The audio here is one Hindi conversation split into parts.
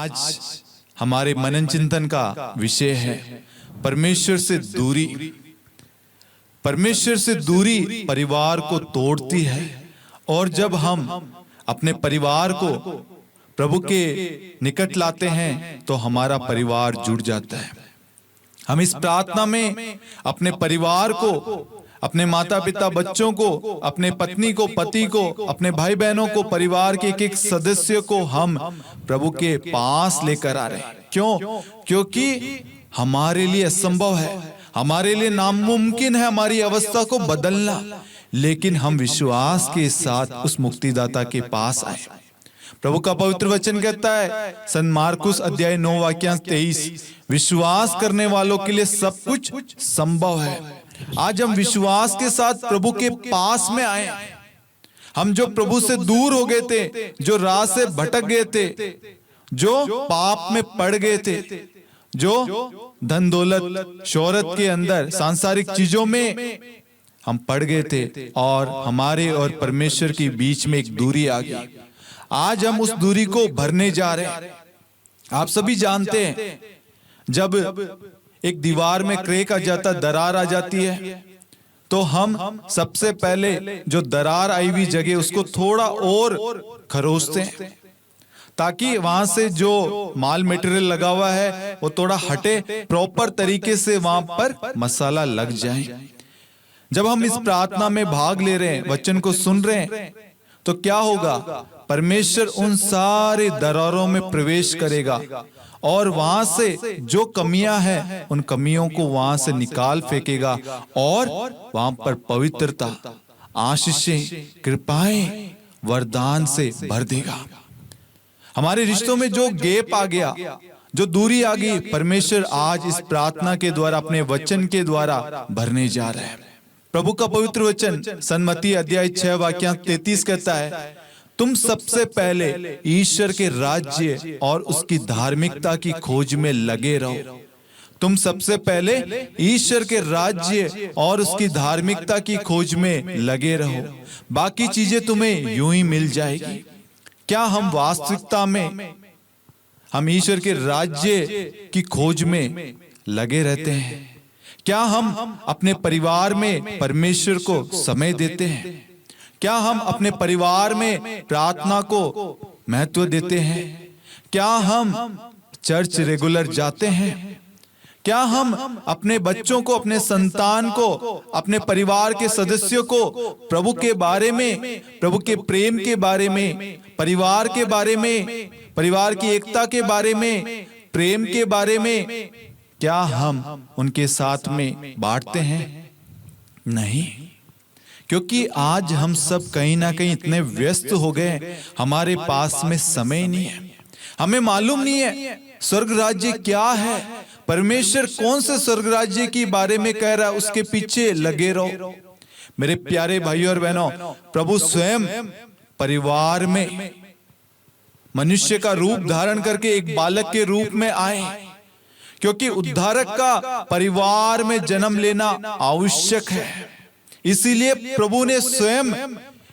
आज हमारे मनन चिंतन का विषय है परमेश्वर से दूरी। परमेश्वर से दूरी परिवार को तोड़ती है, और जब हम अपने परिवार को प्रभु के निकट लाते हैं तो हमारा परिवार जुड़ जाता है। हम इस प्रार्थना में अपने परिवार को, अपने माता पिता, बच्चों को, अपने पत्नी को, पति को, अपने भाई बहनों को, परिवार के एक एक सदस्य को हम प्रभु के पास लेकर आ रहे हैं। क्यों? क्योंकि हमारे लिए असंभव है, हमारे लिए नामुमकिन है हमारी अवस्था को बदलना, लेकिन हम विश्वास के साथ उस मुक्तिदाता के पास आए। प्रभु का पवित्र वचन कहता है, संत मार्कुस अध्याय 9 वाक्यांश 23, विश्वास करने वालों के लिए सब कुछ संभव है। आज हम विश्वास के साथ प्रभु के पास में आए। हम जो प्रभु से दूर हो गए थे, जो राह से भटक गए थे, जो पाप में पड़ गए थे, जो धन दौलत शोहरत के अंदर सांसारिक चीजों में हम पड़ गए थे, और हमारे और परमेश्वर के बीच में एक दूरी आ गई। आज हम उस दूरी को भरने जा रहे हैं। आप सभी जानते हैं, जब एक दीवार में क्रैक आ जाता, दरार आ जाती है, तो हम सबसे पहले जो दरार आई हुई जगह उसको थोड़ा और खरोचते हैं, ताकि वहां से जो माल मटेरियल लगा हुआ है वो थोड़ा हटे, प्रॉपर तरीके से वहां पर मसाला लग जाए। जब हम इस प्रार्थना में भाग ले रहे हैं, वचन को सुन रहे हैं, तो क्या होगा? परमेश्वर उन सारे दरारों में प्रवेश करेगा और वहां से जो कमियां हैं उन कमियों को वहां से निकाल फेंकेगा, और वहां पर पवित्रता, आशीषें, कृपाएं, वरदान से भर देगा। हमारे रिश्तों में जो गैप आ गया, जो दूरी आ गई, परमेश्वर आज इस प्रार्थना के द्वारा, अपने वचन के द्वारा भरने जा रहे हैं। प्रभु का पवित्र वचन संत मत्ती अध्याय 6 वाक्यांश 33 कहता है, तुम सबसे पहले ईश्वर के राज्य और उसकी धार्मिकता की खोज में लगे रहो। तुम सबसे पहले ईश्वर के राज्य और उसकी धार्मिकता की खोज में लगे रहो, बाकी चीजें तुम्हें यूं ही मिल जाएगी। क्या हम वास्तविकता में हम ईश्वर के राज्य की खोज में लगे रहते हैं? क्या हम अपने परिवार में परमेश्वर को समय देते हैं? क्या हम अपने परिवार में प्रार्थना को महत्व देते हैं? क्या हम चर्च रेगुलर जाते हैं? क्या हम अपने बच्चों को, अपने संतान को, अपने परिवार के सदस्यों को प्रभु के बारे में, प्रभु के प्रेम के बारे में, परिवार के बारे में, परिवार की एकता के बारे में, प्रेम के बारे में, क्या हम उनके साथ में बांटते हैं? नहीं, क्योंकि आज हम सब कहीं ना कहीं इतने व्यस्त हो गए, हमारे पास में समय नहीं है। हमें मालूम नहीं है स्वर्ग राज्य क्या है, परमेश्वर कौन से स्वर्ग राज्य के बारे में कह रहा है, उसके पीछे लगे रहो। मेरे प्यारे भाइयों और बहनों, प्रभु स्वयं परिवार में मनुष्य का रूप धारण करके एक बालक के रूप में आए, क्योंकि उद्धारक का परिवार में जन्म लेना आवश्यक है। इसीलिए प्रभु ने स्वयं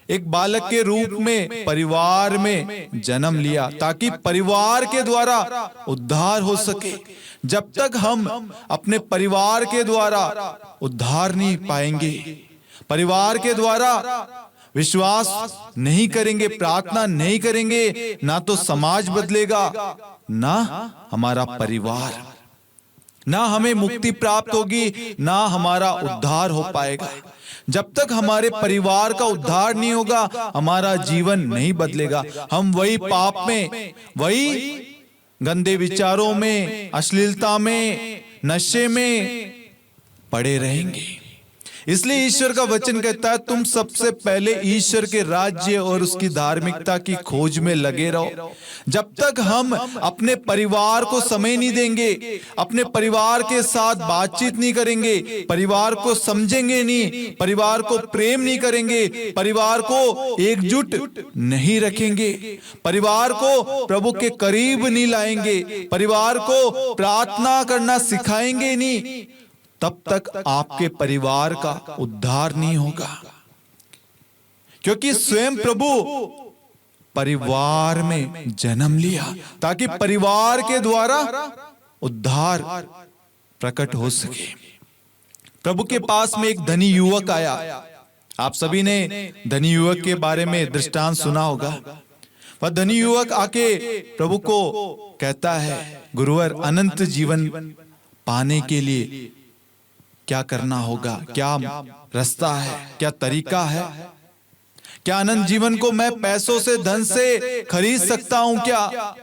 एक बालक के रूप में परिवार में जन्म लिया, ताकि परिवार के द्वारा उद्धार हो सके। जब तक हम अपने परिवार के द्वारा उद्धार नहीं पाएंगे, परिवार के द्वारा विश्वास नहीं करेंगे, प्रार्थना नहीं करेंगे, ना तो समाज बदलेगा, ना हमारा परिवार, ना हमें मुक्ति प्राप्त होगी, ना हमारा उद्धार हो पाएगा। जब तक हमारे परिवार का उद्धार नहीं होगा, हमारा जीवन नहीं बदलेगा। हम वही पाप में, वही गंदे विचारों में, अश्लीलता में, नशे में पड़े रहेंगे। इसलिए ईश्वर का वचन कहता है, तुम सबसे पहले ईश्वर के राज्य और उसकी धार्मिकता की खोज में लगे रहो। जब तक हम अपने परिवार को समय नहीं देंगे, अपने परिवार के साथ बातचीत नहीं करेंगे, परिवार को समझेंगे नहीं, परिवार को प्रेम नहीं करेंगे, परिवार को एकजुट नहीं रखेंगे, परिवार को प्रभु के करीब नहीं लाएंगे, परिवार को प्रार्थना करना सिखाएंगे नहीं, तब तक आपके परिवार का उद्धार नहीं होगा। क्योंकि स्वयं प्रभु परिवार में जन्म लिया, ताकि परिवार के द्वारा उद्धार प्रकट हो सके। प्रभु के पास में एक धनी युवक आया। आप सभी ने धनी युवक के बारे में दृष्टांत सुना होगा। वह धनी युवक आके प्रभु को कहता है, गुरुवर, अनंत जीवन पाने के लिए क्या करना होगा? क्या रास्ता है? क्या तरीका है? क्या अनंत जीवन को मैं पैसों से, धन से खरीद सकता हूं क्या?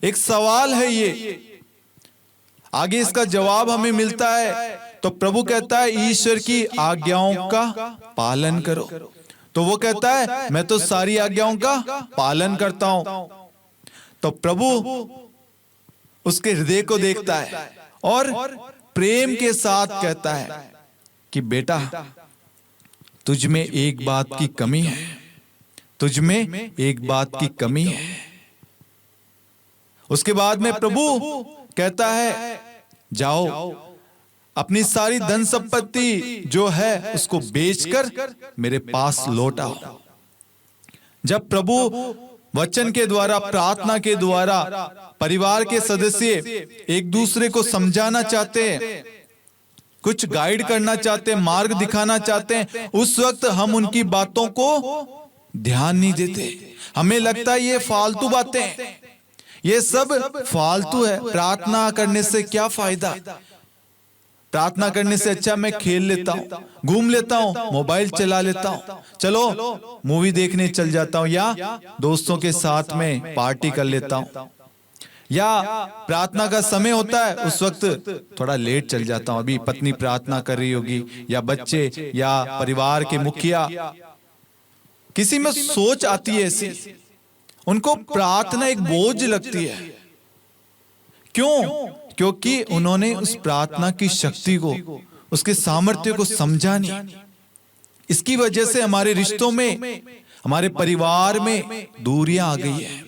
एक सवाल है ये। आगे इसका जवाब हमें मिलता है। तो प्रभु कहता है, ईश्वर की आज्ञाओं का पालन करो। तो वो कहता है, मैं तो सारी आज्ञाओं का पालन करता हूं। तो प्रभु उसके हृदय को देखता है और प्रेम के साथ कहता है कि बेटा, तुझ में एक बात की कमी है, तुझ में एक बात की कमी है। उसके बाद में प्रभु कहता है, जाओ अपनी सारी धन संपत्ति जो है उसको बेचकर मेरे पास लौट आओ। जब प्रभु वचन के द्वारा, प्रार्थना के द्वारा परिवार के सदस्य एक दूसरे को समझाना चाहते हैं, कुछ गाइड करना चाहते हैं, मार्ग दिखाना चाहते हैं, उस वक्त हम उनकी बातों को ध्यान नहीं देते। हमें लगता है ये फालतू बातें हैं, ये सब फालतू है, प्रार्थना करने से क्या फायदा? प्रार्थना करने से अच्छा मैं खेल लेता हूं, घूम लेता हूं, मोबाइल चला लेता हूं, चलो मूवी देखने चल जाता हूं, या दोस्तों के साथ में पार्टी कर लेता हूं, या प्रार्थना का समय होता है उस वक्त थोड़ा लेट चल जाता हूं, अभी पत्नी प्रार्थना कर रही होगी, या बच्चे, या परिवार के मुखिया, किसी में सोच आती है ऐसी, उनको प्रार्थना एक बोझ लगती है। क्यों? क्योंकि उन्होंने उस प्रार्थना की शक्ति को, उसके सामर्थ्य को समझा नहीं। इसकी वजह से हमारे रिश्तों में, हमारे परिवार में दूरियां आ गई है।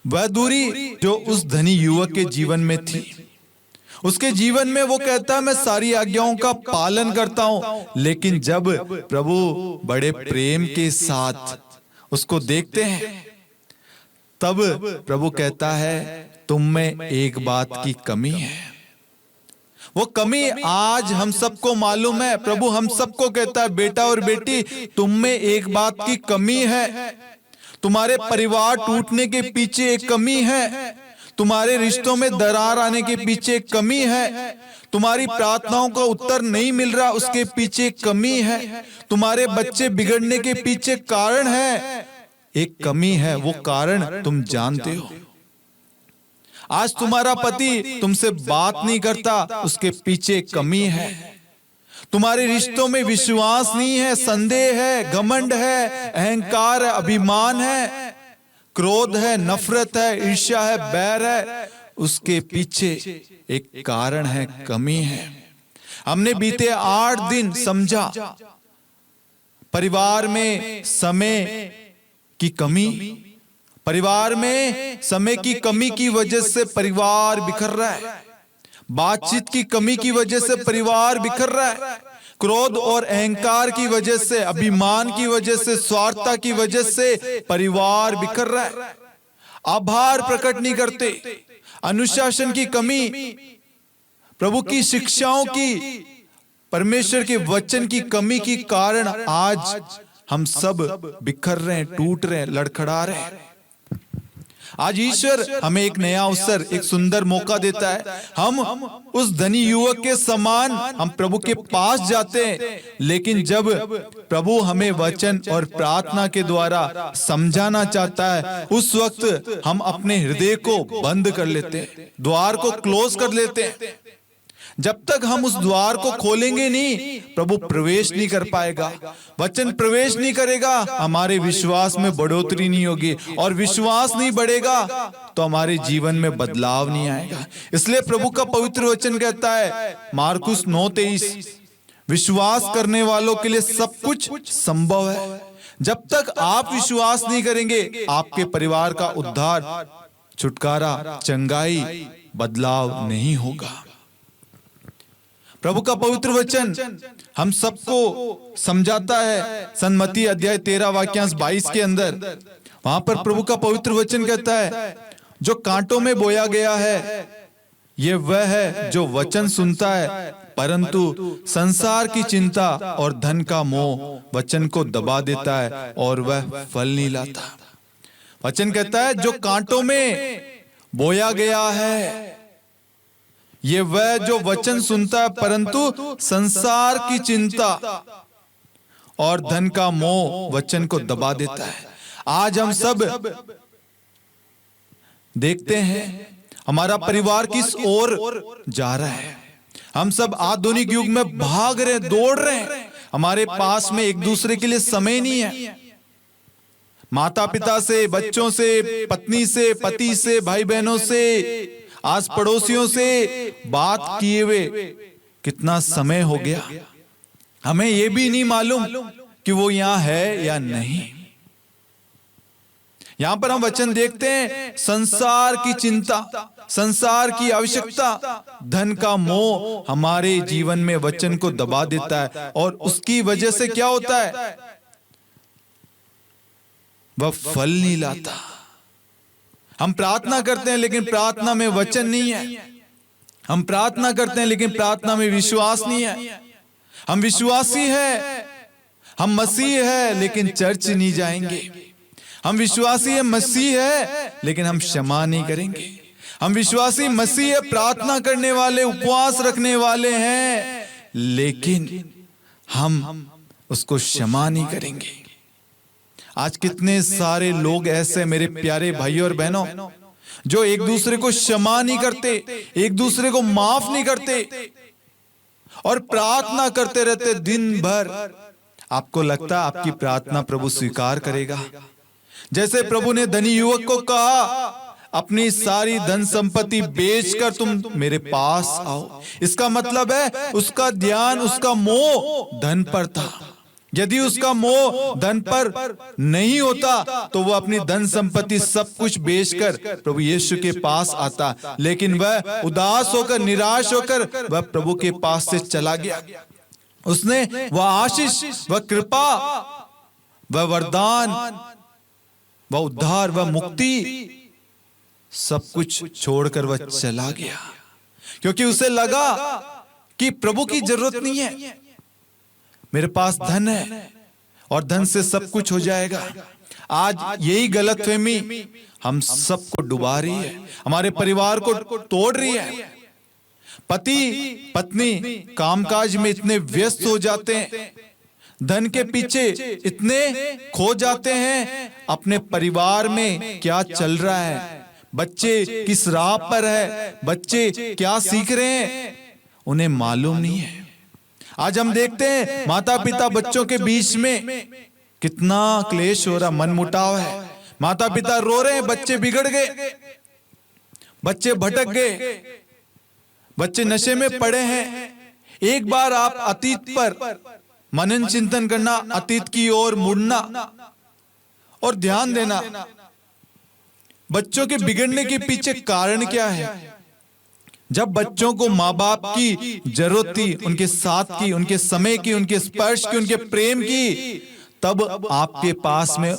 वह दूरी जो उस धनी युवक के जीवन में थी, उसके जीवन में वो कहता है, मैं सारी आज्ञाओं का पालन करता हूं। लेकिन जब प्रभु बड़े प्रेम के साथ उसको देखते हैं, तब प्रभु कहता है, तुम में एक बात की कमी है। वो कमी आज हम सबको मालूम है। प्रभु हम सबको कहता है, बेटा और बेटी, तुम में एक बात की कमी है। तुम्हारे परिवार टूटने के पीछे एक कमी है, तुम्हारे रिश्तों में दरार आने के पीछे एक कमी है, तुम्हारी प्रार्थनाओं का उत्तर नहीं मिल रहा उसके पीछे एक कमी है, तुम्हारे बच्चे बिगड़ने के पीछे कारण है, एक कमी है। वो कारण तुम जानते हो। आज तुम्हारा पति तुमसे बात नहीं करता, उसके पीछे कमी है। तुम्हारे रिश्तों में विश्वास नहीं है, संदेह है, घमंड है, अहंकार है, अभिमान है, क्रोध है, नफरत है, ईर्ष्या है, बैर है, उसके पीछे एक कारण है, कमी है। हमने बीते 8 दिन समझा परिवार में समय की कमी, परिवार में समय की कमी की वजह से परिवार बिखर रहा है, बातचीत की कमी की वजह से परिवार बिखर रहा है, क्रोध और अहंकार की वजह से, अभिमान की वजह से, स्वार्थता की वजह से परिवार बिखर रहा है, आभार प्रकट नहीं करते, अनुशासन की कमी, प्रभु की शिक्षाओं की, परमेश्वर के वचन की कमी के कारण आज हम सब बिखर रहे हैं, टूट रहे हैं, लड़खड़ा रहे हैं। आज ईश्वर हमें एक नया अवसर, एक सुंदर मौका देता है। हम उस धनी युवक के समान हम प्रभु के पास जाते हैं, लेकिन जब प्रभु हमें वचन और प्रार्थना के द्वारा समझाना चाहता है, उस वक्त हम अपने हृदय को बंद कर लेते हैं, द्वार को क्लोज कर लेते हैं। जब तक हम उस द्वार को खोलेंगे नहीं, प्रभु प्रवेश नहीं कर पाएगा, वचन प्रवेश नहीं करेगा, हमारे विश्वास में बढ़ोतरी नहीं होगी, और विश्वास नहीं बढ़ेगा तो हमारे जीवन में बदलाव नहीं आएगा। इसलिए प्रभु का पवित्र वचन कहता है, मार्कुस 9:23, विश्वास करने वालों के लिए सब कुछ संभव है। जब तक आप विश्वास नहीं करेंगे, आपके परिवार का उद्धार, छुटकारा, चंगाई, बदलाव नहीं होगा। प्रभु का पवित्र वचन हम सबको समझाता है। सन्मति अध्याय 13 वाक्यांश 22 के अंदर वहां पर प्रभु का पवित्र वचन कहता है, जो कांटों में बोया गया है ये वह है जो वचन सुनता है, परंतु संसार की चिंता और धन का मोह वचन को दबा देता है और वह फल नहीं लाता। वचन कहता है जो कांटों में बोया गया है ये वह जो वचन सुनता है, परंतु संसार की चिंता और धन का मोह वचन को दबा देता है। आज हम सब देखते हैं हमारा परिवार किस ओर जा रहा है। हम सब आधुनिक युग में भाग रहे, दौड़ रहे हैं। हमारे पास में एक दूसरे के लिए समय नहीं है। माता पिता से, बच्चों से, पत्नी से, पति से, भाई बहनों से, आस पड़ोसियों से बात किए हुए कितना समय हो गया, हमें यह भी नहीं मालूम कि वो यहां है या नहीं। यहां पर हम वचन देखते हैं, संसार की चिंता, संसार की आवश्यकता, धन का मोह हमारे जीवन में वचन को दबा देता है और उसकी वजह से क्या होता है, वह फल नहीं लाता। हम प्रार्थना करते हैं लेकिन प्रार्थना में वचन नहीं है। हम प्रार्थना करते हैं लेकिन प्रार्थना में विश्वास नहीं है। हम विश्वासी है, हम मसीह है लेकिन चर्च नहीं जाएंगे। हम विश्वासी है, मसीह है लेकिन हम क्षमा नहीं करेंगे। हम विश्वासी मसीह है, प्रार्थना करने वाले, उपवास रखने वाले हैं, लेकिन हम उसको क्षमा नहीं करेंगे। आज कितने सारे लोग ऐसे मेरे प्यारे भाइयों और बहनों जो एक दूसरे को क्षमा नहीं करते, एक दूसरे को माफ नहीं करते और प्रार्थना करते रहते दिन भर। आपको लगता है आपकी प्रार्थना प्रभु स्वीकार करेगा? जैसे प्रभु ने धनी युवक को कहा, अपनी सारी धन संपत्ति बेचकर तुम मेरे पास आओ। इसका मतलब है उसका ध्यान, उसका मोह धन पर था। यदि उसका मोह धन पर नहीं होता तो वह अपनी धन संपत्ति सब कुछ बेचकर प्रभु यीशु के पास आता, लेकिन वह उदास होकर, निराश होकर वह प्रभु के पास से चला गया। उसने वह आशीष, वह कृपा, वह वरदान, वह उद्धार, वह मुक्ति सब कुछ छोड़कर वह चला गया, क्योंकि उसे लगा कि प्रभु की जरूरत नहीं है, मेरे पास धन है और धन से सब कुछ हो जाएगा। आज यही गलतफहमी हम सबको डुबा रही है, हमारे परिवार को तोड़ रही है। पति पत्नी कामकाज में इतने व्यस्त हो जाते हैं, धन के पीछे इतने खो जाते हैं, अपने परिवार में क्या चल रहा है, बच्चे किस राह पर है, बच्चे क्या सीख रहे हैं, उन्हें मालूम नहीं है। आज हम देखते हैं माता पिता बच्चों के बीच में कितना क्लेश हो रहा, मनमुटाव है। माता पिता रो रहे हैं, बच्चे बिगड़ गए, बच्चे भटक गए, बच्चे नशे में पड़े हैं। एक बार आप अतीत पर मनन चिंतन करना, अतीत की ओर मुड़ना और ध्यान देना, बच्चों के बिगड़ने के पीछे कारण क्या है। जब बच्चों को माँ बाप की जरूरत थी, उनके साथ की, उनके समय की, उनके स्पर्श की, उनके प्रेम की, तब आपके पास में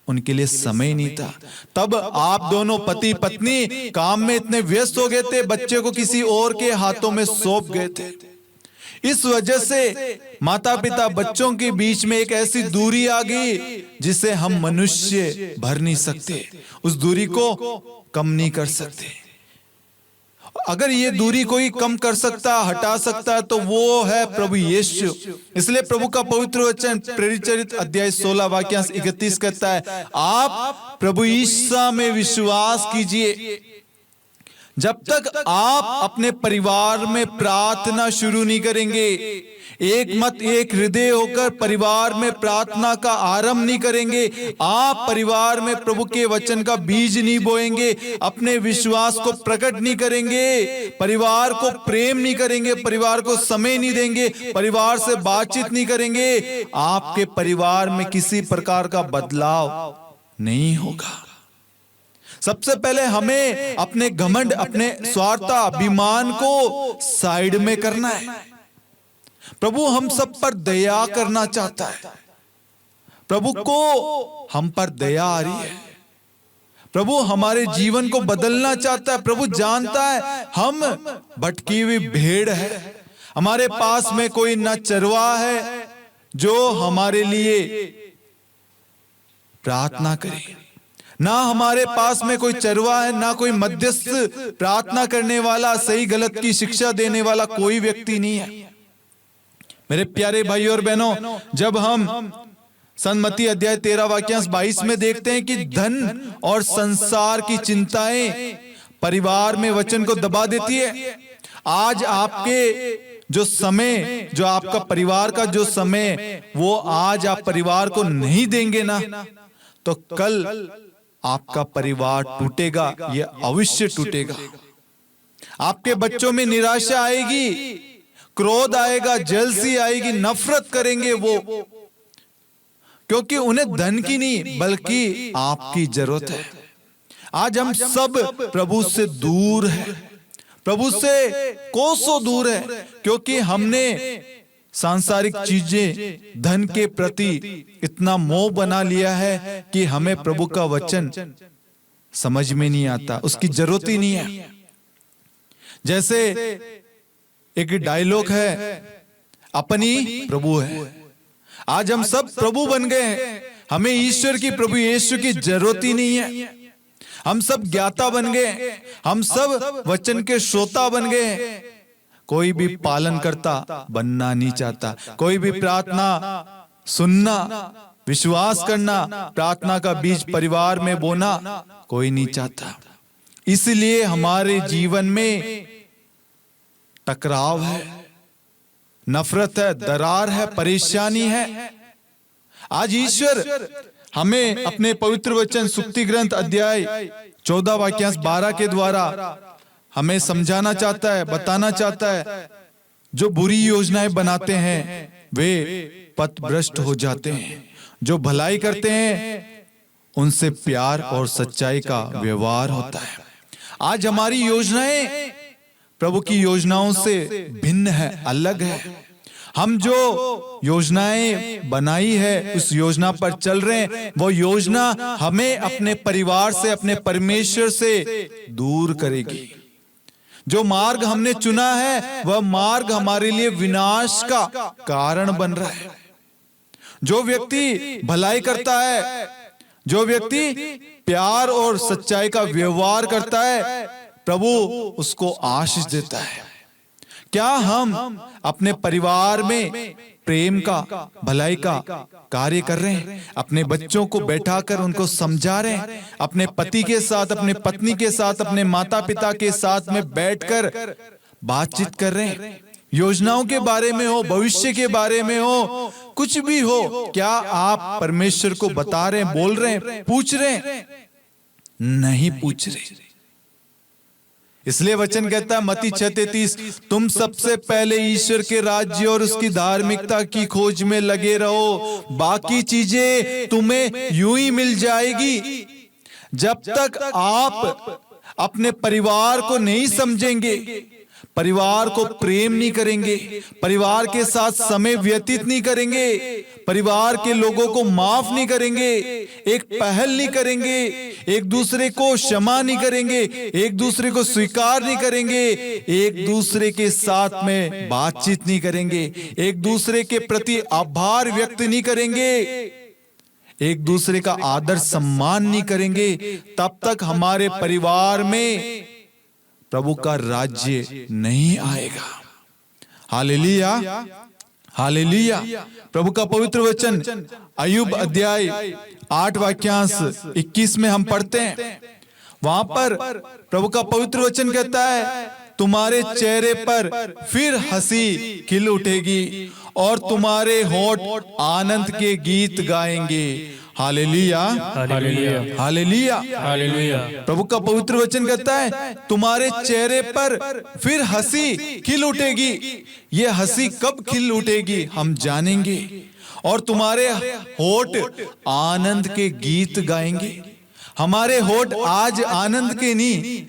उनके लिए समय नहीं था। तब आप दोनों पति पत्नी काम में इतने व्यस्त हो गए थे, बच्चे को किसी और के हाथों में सौंप गए थे। इस वजह से माता पिता बच्चों के बीच में एक ऐसी दूरी आ गई जिसे हम मनुष्य भर नहीं सकते, उस दूरी को कम नहीं कर सकते। अगर ये दूरी कोई कम कर सकता, हटा सकता है तो वो है प्रभु यीशु। इसलिए प्रभु का पवित्र वचन प्रेरित चरित अध्याय 16 वाक्यांश 31 कहता है, आप प्रभु यीशु में विश्वास कीजिए। जब तक आप अपने परिवार में प्रार्थना शुरू नहीं करेंगे, एक मत एक हृदय होकर परिवार में प्रार्थना का आरंभ नहीं करेंगे, आप परिवार में प्रभु के वचन का बीज नहीं बोएंगे, अपने विश्वास को प्रकट नहीं करेंगे, परिवार को प्रेम नहीं करेंगे, परिवार को समय नहीं देंगे, परिवार से बातचीत नहीं करेंगे, आपके परिवार में किसी प्रकार का बदलाव नहीं होगा। सबसे पहले हमें अपने घमंड, अपने स्वार्थ, अभिमान को साइड में करना है। प्रभु हम सब पर दया करना चाहता है। प्रभु को हम पर दया आ रही है। प्रभु हमारे जीवन को बदलना चाहता है। प्रभु जानता है हम भटकी हुई भेड़ है, हमारे पास में कोई न चरवाहा है जो हमारे लिए प्रार्थना करे, ना हमारे पास में कोई चरवाहा है, ना कोई मध्यस्थ प्रार्थना करने वाला, सही गलत की शिक्षा देने वाला कोई व्यक्ति नहीं है। मेरे प्यारे भाइयों और बहनों, जब हम सन्मति अध्याय 13 वाक्यांश 22 में देखते हैं कि धन और संसार की चिंताएं परिवार में वचन को दबा देती है। आज आपके जो समय, जो आपका परिवार का जो समय, वो आज आप परिवार को नहीं देंगे ना, तो कल आपका परिवार टूटेगा, ये अवश्य टूटेगा। आपके बच्चों में निराशा आएगी, क्रोध आएगा, जलसी आएगी, नफरत करेंगे वो, क्योंकि उन्हें धन की नहीं बल्कि आपकी जरूरत है। आज हम सब प्रभु से दूर हैं, प्रभु से कोसों दूर है, क्योंकि हमने सांसारिक चीजें, धन के प्रति इतना मोह बना लिया है कि हमें प्रभु का वचन समझ में नहीं आता, उसकी जरूरत ही नहीं है। जैसे एक डायलॉग है, अपनी प्रभु है। आज हम सब प्रभु बन गए हैं, हमें ईश्वर की, प्रभु यीशु की जरूरत ही नहीं है। हम सब ज्ञाता बन गए, हम सब वचन के श्रोता बन गए। कोई भी पालन करता बनना नहीं चाहता, कोई भी प्रार्थना सुनना, विश्वास करना, प्रार्थना का बीज परिवार में बोना कोई नहीं चाहता। इसलिए हमारे जीवन में टकराव है, नफरत है, दरार है, परेशानी है। आज ईश्वर हमें अपने पवित्र वचन सुक्ति ग्रंथ अध्याय 14 वाक्यांश 12 के द्वारा हमें समझाना चाहता है, बताना चाहता है। जो बुरी योजनाएं बनाते हैं वे पथभ्रष्ट हो जाते हैं, जो भलाई करते हैं उनसे प्यार और सच्चाई का व्यवहार होता है। आज हमारी योजनाएं प्रभु की योजनाओं से भिन्न है, अलग है। हम जो योजनाएं बनाई है उस योजना पर चल रहे हैं, वो योजना हमें अपने परिवार से, अपने परमेश्वर से दूर करेगी। जो मार्ग हमने चुना है वह मार्ग हमारे लिए विनाश का कारण बन रहा है। जो व्यक्ति भलाई करता है, जो व्यक्ति प्यार और सच्चाई का व्यवहार करता है, प्रभु उसको आशीष देता है। क्या हम अपने परिवार में प्रेम का, भलाई का कार्य कर रहे हैं? अपने बच्चों को बैठाकर उनको समझा रहे हैं? अपने पति के साथ, अपने पत्नी के साथ, अपने माता पिता के साथ में बैठकर बातचीत कर रहे हैं? योजनाओं के बारे में हो, भविष्य के बारे में हो, कुछ भी हो, क्या आप परमेश्वर को बता रहे हैं, बोल रहे हैं, पूछ रहे हैं? नहीं पूछ रहे। इसलिए वचन कहता है मत्ती 6:33, तुम सबसे पहले ईश्वर के राज्य और उसकी धार्मिकता की खोज में लगे रहो, बाकी चीजें तुम्हें यूं ही मिल जाएगी। जब तक आप अपने परिवार को नहीं समझेंगे, परिवार को प्रेम नहीं करेंगे, परिवार के साथ समय व्यतीत नहीं करेंगे, परिवार के लोगों को माफ नहीं करेंगे, एक पहल नहीं करेंगे, एक दूसरे को क्षमा नहीं करेंगे, एक दूसरे को स्वीकार नहीं करेंगे, एक दूसरे के साथ में बातचीत नहीं करेंगे, एक दूसरे के प्रति आभार व्यक्त नहीं करेंगे, एक दूसरे का आदर सम्मान नहीं करेंगे, तब तक हमारे परिवार में प्रभु का राज्य नहीं आएगा। Hallelujah, hallelujah. प्रभु का पवित्र वचन अय्यूब अध्याय 8 वाक्यांश 21 में हम पढ़ते हैं। वहां पर प्रभु का पवित्र वचन कहता है, तुम्हारे चेहरे पर फिर हंसी खिल उठेगी और तुम्हारे होंठ आनंद के गीत गाएंगे। Hallelujah, hallelujah, hallelujah, hallelujah. प्रभु का पवित्र वचन कहता है तुम्हारे चेहरे पर फिर हंसी खिल उठेगी। ये हंसी कब खिल उठेगी हम जानेंगे। और तुम्हारे होंठ आनंद के गीत गाएंगे। हमारे होंठ आज आनंद के नहीं,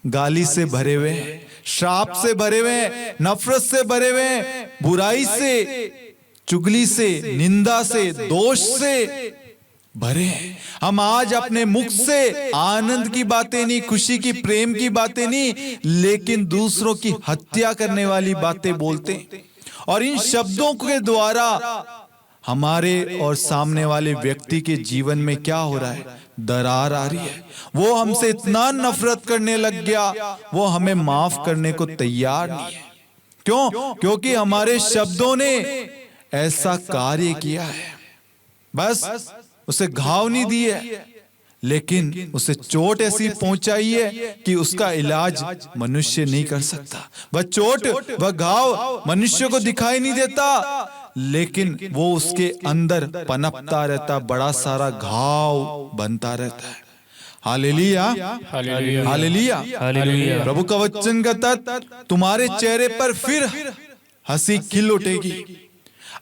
गाली से भरे हुए हैं, श्राप से भरे हुए हैं, नफरत से भरे हुए हैं, बुराई से, चुगली से, निंदा से, दोष से भरे हैं। हम आज अपने मुख से आनंद की बातें नहीं, खुशी की, प्रेम की बातें नहीं, लेकिन दूसरों की हत्या करने वाली बातें बोलते हैं। और इन शब्दों के द्वारा हमारे और सामने वाले व्यक्ति के जीवन में क्या हो रहा है? दरार आ रही है। वो हमसे इतना नफरत करने लग गया, वो हमें माफ करने को तैयार नहीं है। क्यों? क्योंकि हमारे शब्दों ने ऐसा कार्य किया है। बस उसे घाव नहीं दिए, लेकिन उसे चोट ऐसी पहुंचाई है कि उसका इलाज मनुष्य नहीं कर सकता। वह चोट, वह घाव मनुष्य को दिखाई नहीं देता, लेकिन वो उसके अंदर पनपता रहता, बड़ा सारा घाव बनता रहता है। Hallelujah, hallelujah, hallelujah. प्रभु का वचन कहता, तुम्हारे चेहरे पर फिर हंसी खिल उठेगी।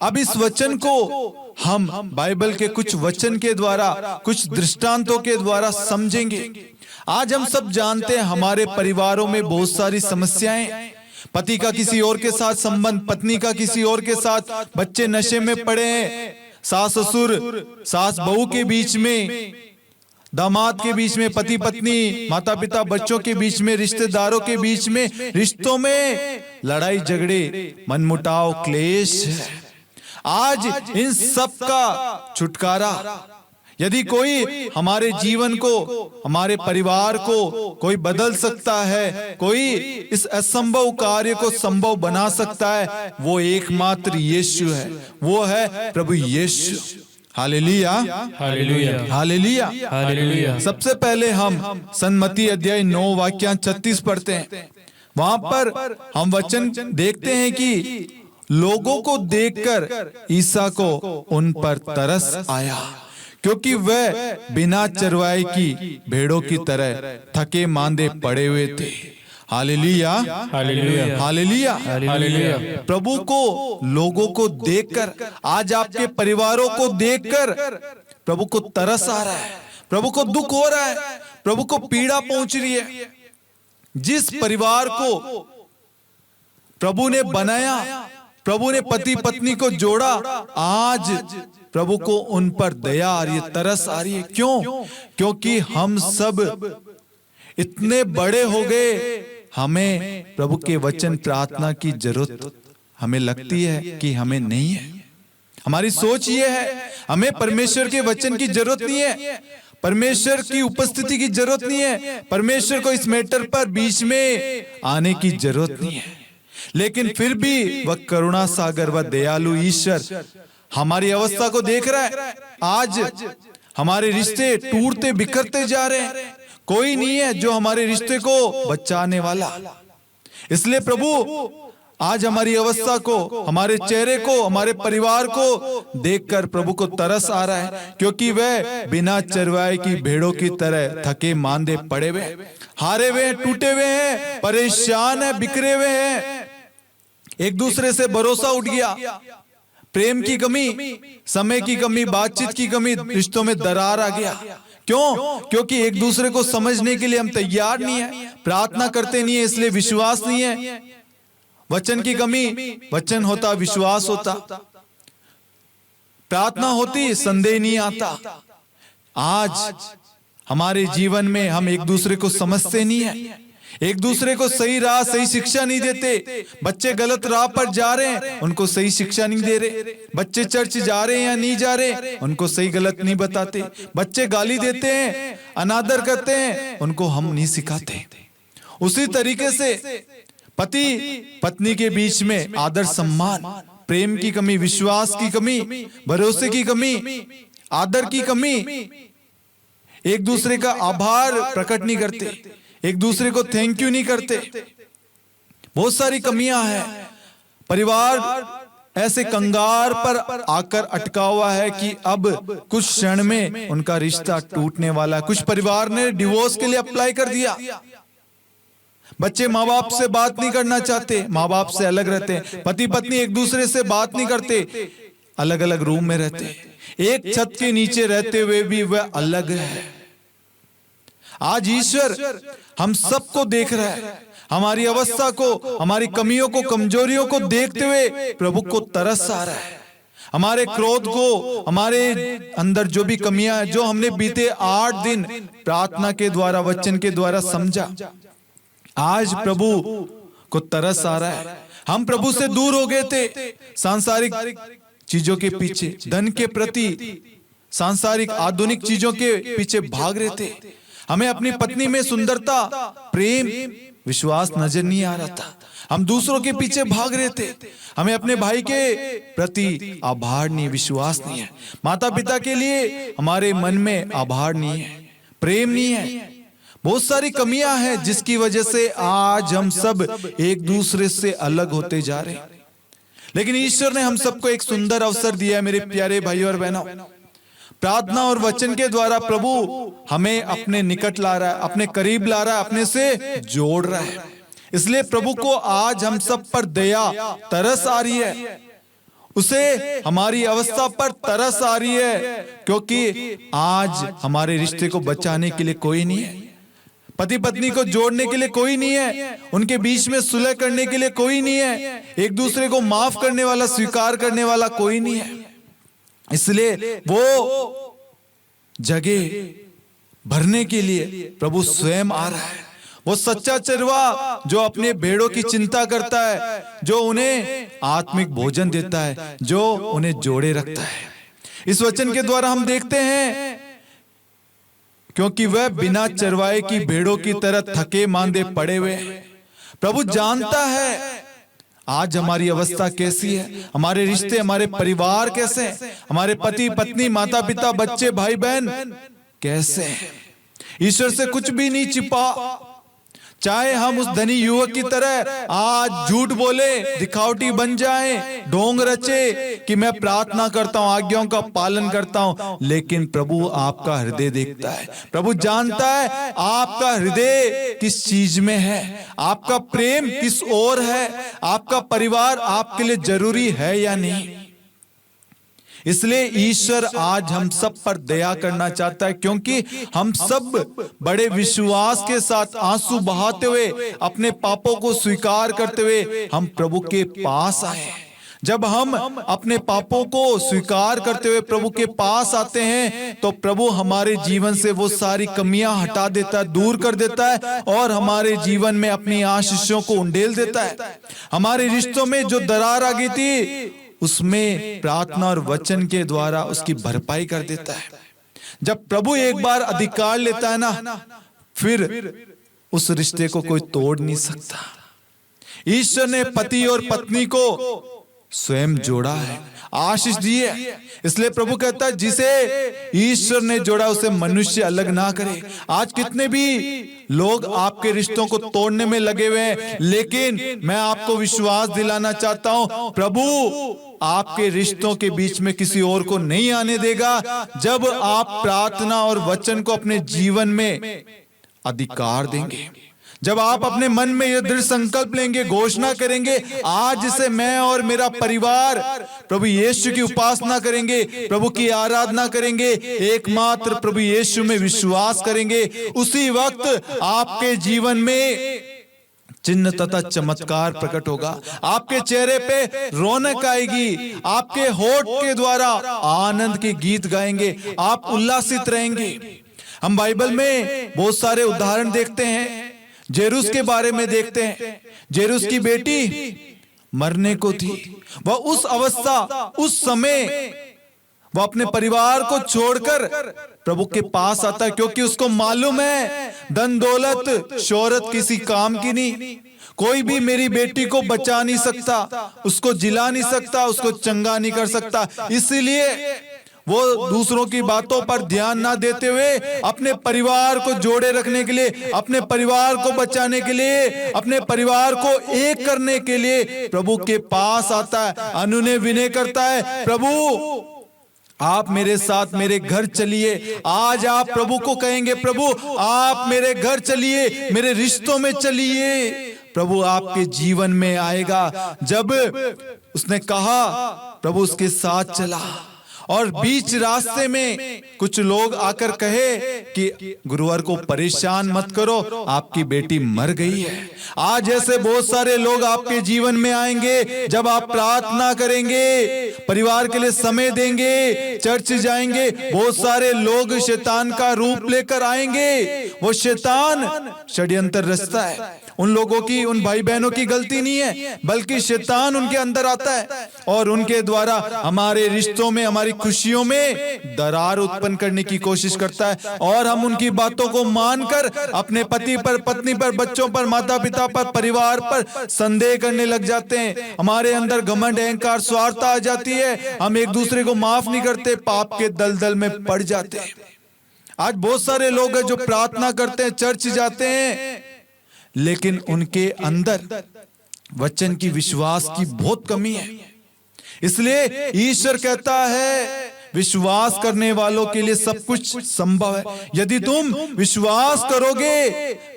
अब इस वचन को हम बाइबल के कुछ वचन के द्वारा, कुछ दृष्टांतों के द्वारा समझेंगे। आज हम सब जानते हैं हमारे परिवारों में बहुत सारी समस्याएं, पति का किसी और के साथ संबंध, पत्नी का किसी और के साथ, बच्चे नशे में पड़े हैं, सास ससुर, सास बहू के बीच में, दामाद के बीच में, पति पत्नी, माता पिता बच्चों के बीच में, रिश्तेदारों के बीच में, रिश्तों में लड़ाई झगड़े, मनमुटाव, क्लेश है। आज इन सब का छुटकारा, यदि कोई हमारे जीवन को, हमारे परिवार को कोई बदल सकता है, कोई इस असंभव कार्य को संभव बना सकता है, वो एकमात्र यीशु है, वो है प्रभु Yeshu. Hallelujah, hallelujah, hallelujah, hallelujah. सबसे पहले हम सन्मति अध्याय 9 वाक्य 36 पढ़ते हैं। वहां पर हम वचन देखते हैं कि लोगों को देखकर ईसा को उन पर तरस आया, क्योंकि वह बिना चरवाए की भेड़ों की तरह थके मांदे पड़े हुए थे। Hallelujah, hallelujah, hallelujah, hallelujah. प्रभु को, लोगों को देखकर, आज आपके परिवारों को देखकर प्रभु को तरस आ रहा है, प्रभु को दुख हो रहा है, प्रभु को पीड़ा पहुंच रही है। जिस परिवार को प्रभु ने बनाया, प्रभु ने पति पत्नी को जोड़ा, आज प्रभु को उन पर दया आ रही है, तरस आ रही है। क्यों? क्योंकि हम सब इतने बड़े हो गए, हमें प्रभु के वचन प्रार्थना की जरूरत हमें लगती है कि हमें नहीं है। हमारी सोच ये है, हमें परमेश्वर के वचन की जरूरत नहीं है, परमेश्वर की उपस्थिति की जरूरत नहीं है, परमेश्वर को इस मैटर पर बीच में आने की जरूरत नहीं है। लेकिन फिर भी वह करुणा सागर, वह दयालु ईश्वर हमारी अवस्था को देख रहा है। आज हमारे रिश्ते टूटते बिखरते जा रहे हैं, कोई नहीं है जो हमारे रिश्ते को बचाने वाला। इसलिए प्रभु आज हमारी अवस्था को, हमारे चेहरे को, हमारे परिवार को देखकर प्रभु को तरस आ रहा है, क्योंकि वह बिना चरवाए की भेड़ों की तरह थके मांदे पड़े हुए, हारे हुए, टूटे हुए हैं, परेशान है, बिखरे हुए हैं। एक दूसरे से भरोसा उठ गया, प्रेम की कमी, समय की कमी, बातचीत की कमी, रिश्तों में दरार आ गया। क्यों? क्योंकि एक दूसरे को समझने के लिए हम तैयार नहीं है, प्रार्थना करते नहीं है, इसलिए विश्वास नहीं है। वचन की कमी, वचन होता विश्वास होता, प्रार्थना होती संदेह नहीं आता। आज हमारे जीवन में हम एक दूसरे को समझते नहीं है, एक दूसरे को सही राह, सही शिक्षा नहीं देते। बच्चे गलत राह पर जा रहे हैं, उनको सही शिक्षा नहीं दे रहे। बच्चे चर्च जा रहे हैं या नहीं जा रहे, उनको सही गलत नहीं बताते। बच्चे गाली देते हैं, अनादर करते हैं, उनको हम नहीं सिखाते। उसी तरीके से पति पत्नी के बीच में आदर सम्मान, प्रेम की कमी, विश्वास की कमी, भरोसे की कमी, आदर की कमी, एक दूसरे का आभार प्रकट नहीं करते, एक दूसरे को थैंक यू नहीं करते। बहुत सारी कमियां हैं। परिवार ऐसे कंगार पर आकर अटका हुआ है कि अब कुछ क्षण में उनका रिश्ता टूटने वाला है। कुछ परिवार ने डिवोर्स के लिए अप्लाई कर दिया। बच्चे माँ बाप से बात नहीं करना चाहते, माँ बाप से अलग रहते हैं। पति पत्नी एक दूसरे से बात नहीं करते, अलग अलग रूम में रहते हैं। एक छत के नीचे रहते हुए भी वह अलग है। आज ईश्वर हम सबको देख रहा है, हमारी अवस्था को, हमारी कमियों को, कमजोरियों को देखते हुए प्रभु को तरस आ रहा है। हमारे क्रोध को, हमारे अंदर जो भी कमियां हैं, जो हमने बीते 8 दिन प्रार्थना के द्वारा, वचन के द्वारा समझा, आज प्रभु को तरस आ रहा है। हम प्रभु से दूर हो गए थे, सांसारिक चीजों के पीछे, धन के प्रति, सांसारिक आधुनिक चीजों के पीछे भाग रहे थे। हमें अपनी पत्नी में सुंदरता, प्रेम, विश्वास नजर नहीं आ रहा था। हम दूसरों के पीछे भाग रहे थे। हमें अपने भाई के प्रति आभार नहीं, विश्वास नहीं है। माता पिता के लिए हमारे मन में आभार नहीं है, प्रेम नहीं है। बहुत सारी कमियां हैं जिसकी वजह से आज हम सब एक दूसरे से अलग होते जा रहे हैं। लेकिन ईश्वर ने हम सबको एक सुंदर अवसर दिया है मेरे प्यारे भाइयों और बहनों। प्रार्थना और वचन के द्वारा प्रभु हमें अपने निकट ला रहा है, अपने करीब ला रहा है, अपने से जोड़ रहा है। इसलिए प्रभु को आज हम सब पर दया, तरस आ रही है। उसे हमारी अवस्था पर तरस आ रही है, क्योंकि आज हमारे रिश्ते को बचाने के लिए कोई नहीं है, पति पत्नी को जोड़ने के लिए कोई नहीं है, उनके बीच में सुलह करने के लिए कोई नहीं है, एक दूसरे को माफ करने वाला, स्वीकार करने वाला कोई नहीं है। इसलिए वो जगह भरने के लिए प्रभु स्वयं आ रहा है। वो सच्चा चरवा जो अपने भेड़ों की चिंता करता है, जो उन्हें आत्मिक भोजन देता है, जो उन्हें जोड़े रखता है। इस वचन के द्वारा हम देखते हैं, क्योंकि वह बिना चरवाए की भेड़ों की तरह थके मांदे पड़े हुए हैं। प्रभु जानता है आज हमारी अवस्था कैसी है, हमारे रिश्ते, हमारे परिवार कैसे हैं, हमारे पति पत्नी, माता पिता, बच्चे, भाई बहन कैसे हैं। ईश्वर से कुछ भी नहीं छिपा। चाहे हम उस धनी युवक की तरह आज झूठ बोले, दिखावटी बन जाएं, ढोंग रचे कि मैं प्रार्थना करता हूं, आज्ञाओं का पालन करता हूं, लेकिन प्रभु आपका हृदय देखता है। प्रभु जानता है आपका हृदय किस चीज में है, आपका प्रेम किस ओर है, आपका परिवार आपके लिए जरूरी है या नहीं। इसलिए ईश्वर आज हम सब पर दया करना चाहता है, क्योंकि हम सब बड़े विश्वास के साथ आंसू बहाते हुए, अपने पापों को स्वीकार करते हुए हम प्रभु के पास आए। जब हम अपने पापों को स्वीकार करते हुए प्रभु के पास आते हैं, तो प्रभु हमारे जीवन से वो सारी कमियां हटा देता है, दूर कर देता है, और हमारे जीवन में अपनी आशीषों को उंडेल देता है। हमारे रिश्तों में जो दरार आ गई थी, उसमें प्रार्थना और वचन के द्वारा उसकी भरपाई कर देता है। जब प्रभु एक बार अधिकार लेता है ना, फिर उस रिश्ते को कोई तोड़ नहीं सकता। ईश्वर ने पति और पत्नी को स्वयं जोड़ा है, आशीष दी है। इसलिए प्रभु कहता है, जिसे ईश्वर ने जोड़ा उसे मनुष्य अलग ना करे। आज कितने भी लोग आपके रिश्तों को तोड़ने में लगे हुए हैं, लेकिन मैं आपको विश्वास दिलाना चाहता हूं, प्रभु आपके रिश्तों के बीच में किसी और को नहीं आने देगा, जब आप प्रार्थना और वचन को अपने जीवन में अधिकार देंगे। जब आप अपने मन में यह दृढ़ संकल्प लेंगे, घोषणा करेंगे, आज से मैं और मेरा परिवार प्रभु यीशु की उपासना करेंगे, प्रभु की आराधना करेंगे, एकमात्र प्रभु यीशु में विश्वास करेंगे, उसी वक्त आपके जीवन में चिन्ह तथा चमत्कार प्रकट होगा। आपके चेहरे पे रौनक आएगी, आपके होठ के द्वारा आनंद के गीत गाएंगे, आप उल्लासित रहेंगे। हम बाइबल में बहुत सारे उदाहरण देखते हैं। जेरूस के बारे में देखते हैं। जेरूस की बेटी मरने को थी। वह उस अवस्था, उस समय वह अपने परिवार को छोड़कर प्रभु के पास आता है, क्योंकि उसको मालूम है धन दौलत शोहरत किसी काम की नहीं। कोई भी मेरी बेटी को बचा नहीं सकता, उसको जिला नहीं सकता, उसको चंगा नहीं कर सकता। इसीलिए वो दूसरों की बातों पर ध्यान ना देते हुए अपने परिवार को जोड़े रखने के लिए, अपने परिवार को बचाने के लिए, अपने परिवार को एक करने के लिए प्रभु के पास आता है, अनुनय विनय करता है। प्रभु आप मेरे साथ मेरे घर चलिए। आज आप प्रभु को कहेंगे, प्रभु आप मेरे घर चलिए, मेरे रिश्तों में चलिए। प्रभु आपके जीवन में आएगा। जब उसने कहा, प्रभु उसके साथ चला और बीच रास्ते में कुछ लोग आकर कहे कि गुरुवर को परेशान मत करो, आपकी बेटी मर गई है। आज ऐसे बहुत सारे लोग आपके जीवन में आएंगे, जब आप प्रार्थना करेंगे, परिवार के लिए समय देंगे, चर्च जाएंगे, बहुत सारे लोग शैतान का रूप लेकर आएंगे। वो शैतान षड्यंत्र रचता है। उन लोगों की, उन भाई बहनों की गलती नहीं है, बल्कि शैतान उनके अंदर आता है और उनके द्वारा हमारे रिश्तों में, हमारी खुशियों में दरार उत्पन्न करने की कोशिश करता है। और हम उनकी बातों को मानकर अपने पति पर, पत्नी पर, बच्चों पर, माता पिता पर, परिवार पर संदेह करने लग जाते हैं। हमारे अंदर घमंड, अहंकार, स्वार्थ आ जाती है। हम एक दूसरे को माफ नहीं करते, पाप के दलदल में पड़ जाते हैं। आज बहुत सारे लोग हैं जो प्रार्थना करते हैं, चर्च जाते हैं, लेकिन उनके अंदर वचन की, विश्वास की बहुत कमी है। इसलिए ईश्वर कहता है विश्वास करने वालों के लिए सब कुछ संभव है। यदि तुम विश्वास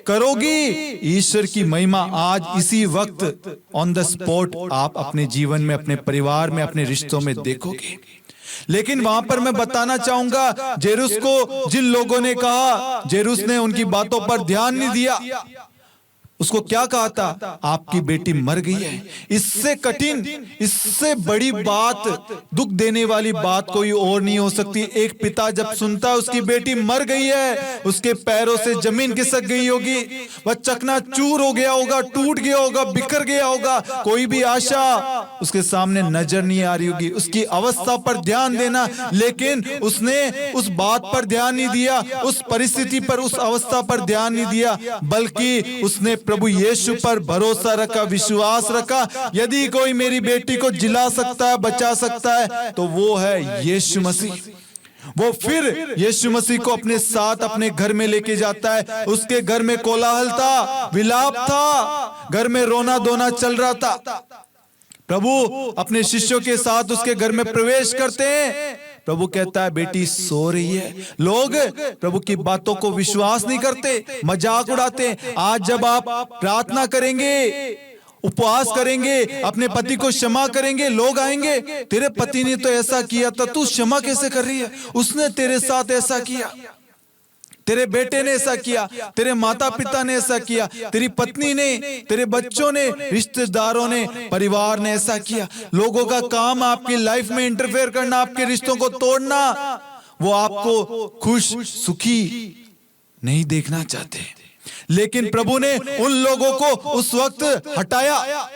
करोगी, ईश्वर की महिमा आज इसी वक्त ऑन द स्पॉट आप अपने जीवन में, अपने परिवार में, अपने रिश्तों में देखोगे। लेकिन वहां पर मैं बताना चाहूंगा, जेरुस को जिन लोगों ने कहा, जेरुस ने उनकी बातों पर ध्यान नहीं दिया। उसको क्या कहा था? आपकी बेटी मर गई है। इससे कठिन, इससे बड़ी बात, दुख देने वाली बात कोई और नहीं हो सकती। एक पिता जब सुनता है उसकी बेटी मर गई है, उसके पैरों से जमीन खिसक गई होगी, वह चकनाचूर हो गया होगा, टूट गया होगा, बिखर गया होगा, कोई भी आशा उसके सामने नजर नहीं आ रही होगी। उसकी अवस्था पर ध्यान देना, लेकिन उसने उस बात पर ध्यान नहीं दिया, उस परिस्थिति पर, उस अवस्था पर ध्यान नहीं दिया, बल्कि उसने प्रभु यीशु पर भरोसा रखा, विश्वास रखा। यदि कोई मेरी बेटी को जिला सकता है, बचा सकता है, तो वो है यीशु मसीह। वो फिर यीशु मसीह को अपने साथ अपने घर में लेके जाता है। उसके घर में कोलाहल था, विलाप था, घर में रोना धोना चल रहा था। प्रभु अपने शिष्यों के साथ उसके घर में प्रवेश करते हैं। प्रभु कहता है बेटी सो रही है। लोग प्रभु की बातों को विश्वास नहीं करते, मजाक उड़ाते। आज जब आप प्रार्थना करेंगे, उपवास करेंगे, अपने पति को क्षमा करेंगे, लोग आएंगे, तेरे पति ने तो ऐसा किया था, तू क्षमा कैसे कर रही है? उसने तेरे साथ ऐसा किया, तेरे बेटे ने ऐसा किया, तेरे माता पिता ने ऐसा किया, तेरी पत्नी ने, तेरे बच्चों ने, रिश्तेदारों ने, परिवार ने ऐसा किया। लोगों का काम आपकी लाइफ में इंटरफेयर करना, आपके रिश्तों को तोड़ना। वो आपको खुश, सुखी नहीं देखना चाहते। लेकिन प्रभु ने उन लोगों को उस वक्त हटाया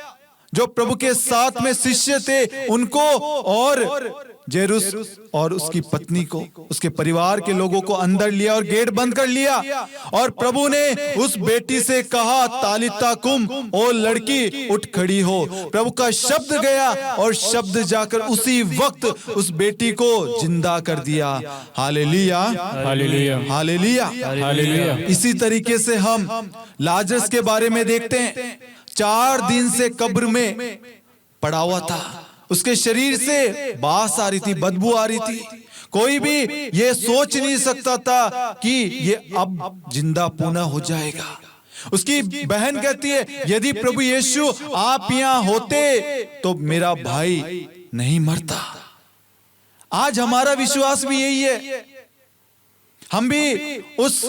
जो प्रभु के साथ में शिष्य थे, उनको और जेरुस और उसकी पत्नी को, उसके परिवार के लोगों को अंदर लिया और गेट बंद कर लिया। और प्रभु ने उस बेटी से कहा, तालिता कुम, ओ लड़की उठ खड़ी हो। प्रभु का शब्द गया और शब्द जाकर उसी वक्त उस बेटी को जिंदा कर दिया। Hallelujah, hallelujah, hallelujah, hallelujah. इसी तरीके से हम लाजरस के बारे में देखते हैं। 4 दिन से कब्र में पड़ा हुआ था, उसके शरीर से बास आ रही थी, बदबू आ रही थी। कोई भी ये सोच नहीं सकता था कि ये अब जिंदा पुनः हो जाएगा। उसकी बहन कहती है, यदि प्रभु यीशु आप यहाँ होते तो मेरा भाई नहीं मरता। आज हमारा विश्वास भी यही है। हम भी उस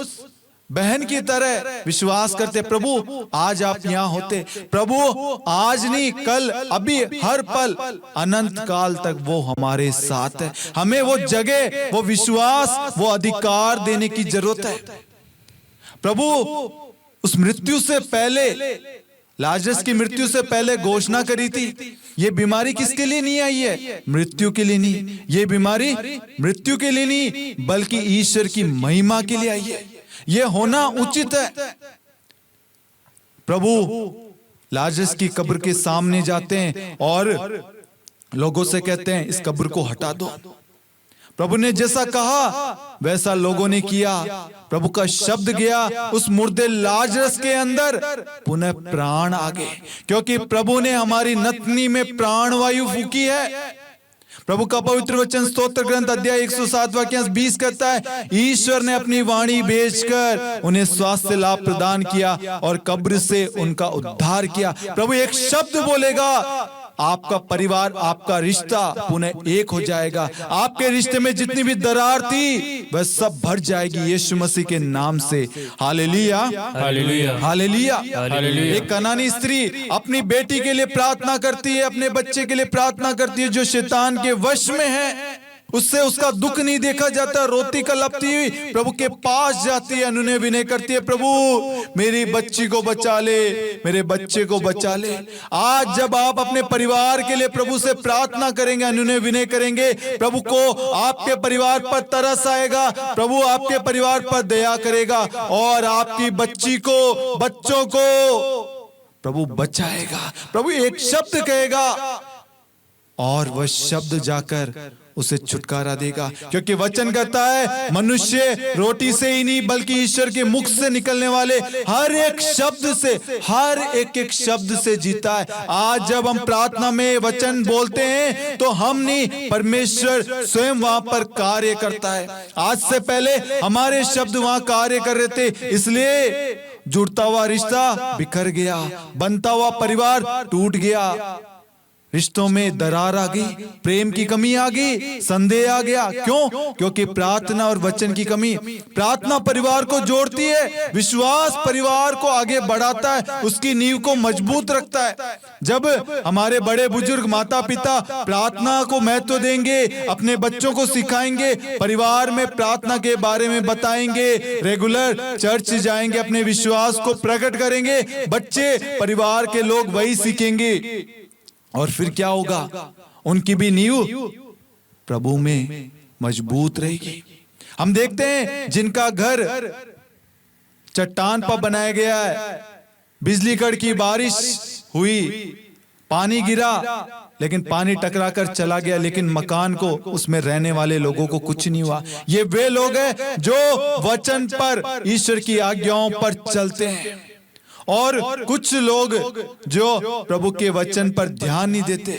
बहन की तरह विश्वास करते, प्रभु आज आप यहाँ होते। प्रभु आज नहीं, कल, अभी, हर पल, अनंत काल तक वो हमारे साथ है। हमें वो जगह, वो विश्वास, वो अधिकार देने की जरूरत है। प्रभु उस मृत्यु से पहले, लाजरस की मृत्यु से पहले घोषणा करी थी, ये बीमारी किसके लिए नहीं आई है? मृत्यु के लिए नहीं। ये बीमारी मृत्यु के लिए नहीं, बल्कि ईश्वर की महिमा के लिए आई है। ये होना उचित है। प्रभु लाजरस की कब्र के सामने जाते हैं और लोगों से कहते हैं, इस कब्र को हटा दो। प्रभु ने जैसा कहा वैसा लोगों ने किया। प्रभु का शब्द गया, उस मुर्दे लाजरस के अंदर पुनः प्राण आ गए, क्योंकि प्रभु ने हमारी नथनी में प्राण वायु फूकी है। प्रभु का पवित्र वचन स्तोत्र ग्रंथ अध्याय 107 वाक्य 20 कहता है, ईश्वर ने अपनी वाणी भेजकर उन्हें स्वास्थ्य लाभ प्रदान किया और कब्र से उनका उद्धार किया। प्रभु एक शब्द बोलेगा, आपका परिवार, आपका रिश्ता पुनः एक हो जाएगा। आपके रिश्ते में जितनी भी दरार थी वह सब भर जाएगी यीशु मसीह के नाम से। Hallelujah, hallelujah, hallelujah. हालेलुया। एक कनानी स्त्री अपनी बेटी के लिए प्रार्थना करती है, अपने बच्चे के लिए प्रार्थना करती है जो शैतान के वश में है। उससे उसका दुख नहीं देखा जाता, रोती कलपती हुई प्रभु के पास जाती है, अनुनय विनय करती है, प्रभु मेरी बच्ची को बचा ले, मेरे बच्चे को बचा ले। आज जब आप अपने परिवार के लिए प्रभु से प्रार्थना करेंगे, अनुनय विनय करेंगे, प्रभु को आपके परिवार पर तरस आएगा, प्रभु आपके परिवार पर दया करेगा और आपकी बच्ची को, बच्चों को प्रभु बचाएगा। प्रभु एक शब्द कहेगा और वह शब्द जाकर उसे छुटकारा देगा, क्योंकि वचन कहता है मनुष्य रोटी से ही नहीं बल्कि ईश्वर के मुख से निकलने वाले हर एक शब्द से, हर एक शब्द से जीता है। आज जब हम प्रार्थना में वचन बोलते हैं तो हम नहीं, परमेश्वर स्वयं वहां पर कार्य करता है। आज से पहले हमारे शब्द वहां कार्य कर रहे थे, इसलिए जुड़ता हुआ रिश्ता बिखर गया, बनता हुआ परिवार टूट गया, रिश्तों में दरार आ गई, प्रेम की कमी आ गई, संदेह आ गया। क्यों? क्योंकि प्रार्थना और वचन की कमी। प्रार्थना परिवार को जोड़ती है, विश्वास परिवार को आगे बढ़ाता है, उसकी नींव को मजबूत रखता है। जब हमारे बड़े बुजुर्ग माता पिता प्रार्थना को महत्व देंगे, अपने बच्चों को सिखाएंगे, परिवार में प्रार्थना के बारे में बताएंगे, रेगुलर चर्च जाएंगे, अपने विश्वास को प्रकट करेंगे, बच्चे परिवार के लोग वही सीखेंगे और फिर क्या होगा? उनकी भी नींव प्रभु में मजबूत रहेगी। हम देखते हैं जिनका घर चट्टान पर बनाया गया है, बिजली कड़की, बारिश हुई, पानी गिरा, लेकिन पानी टकरा कर चला गया, लेकिन मकान को, उसमें रहने वाले लोगों को कुछ नहीं हुआ। ये वे लोग हैं जो वचन पर, ईश्वर की आज्ञाओं पर चलते हैं। और कुछ लोग जो प्रभु के वचन पर ध्यान नहीं देते,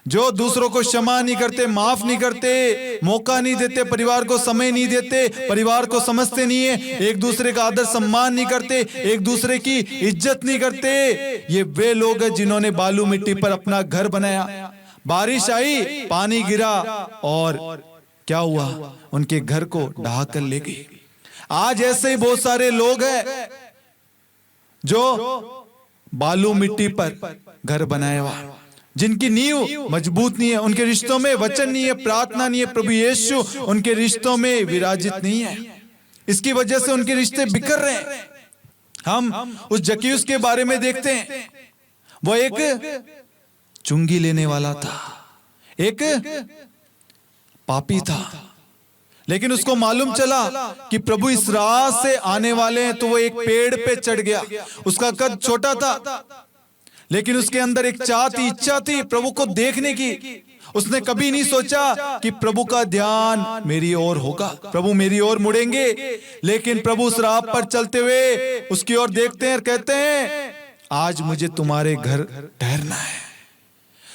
जो दूसरों को क्षमा नहीं करते, माफ नहीं करते, मौका नहीं देते, परिवार को समय नहीं देते, परिवार को समझते नहीं है, एक दूसरे का आदर सम्मान नहीं करते, एक दूसरे की इज्जत नहीं करते, ये वे लोग हैं जिन्होंने बालू मिट्टी पर अपना घर बनाया। बारिश आई, पानी गिरा और क्या हुआ? उनके घर को ढहा कर ले गई। आज ऐसे ही बहुत सारे लोग हैं जो बालू मिट्टी पर घर बनाया हुआ, जिनकी नींव मजबूत नहीं है, उनके रिश्तों में वचन नहीं है, प्रार्थना नहीं है, प्रभु यीशु उनके रिश्तों में विराजित नहीं है। इसकी वजह से उनके रिश्ते बिखर रहे हैं। हम उस जक्कैयुस के बारे में देखते हैं, वो एक चुंगी लेने वाला था, एक पापी था, लेकिन उसको मालूम चला कि प्रभु इस राह से आने वाले हैं, तो वो एक पेड़ पे चढ़ गया। उसका कद छोटा था, लेकिन उसके अंदर एक चाह थी, इच्छा थी प्रभु को देखने की। उसने कभी नहीं सोचा कि प्रभु का ध्यान मेरी ओर होगा, प्रभु मेरी ओर मुड़ेंगे। लेकिन प्रभु उस राह पर चलते हुए उसकी ओर देखते हैं और कहते हैं, आज मुझे तुम्हारे घर ठहरना है।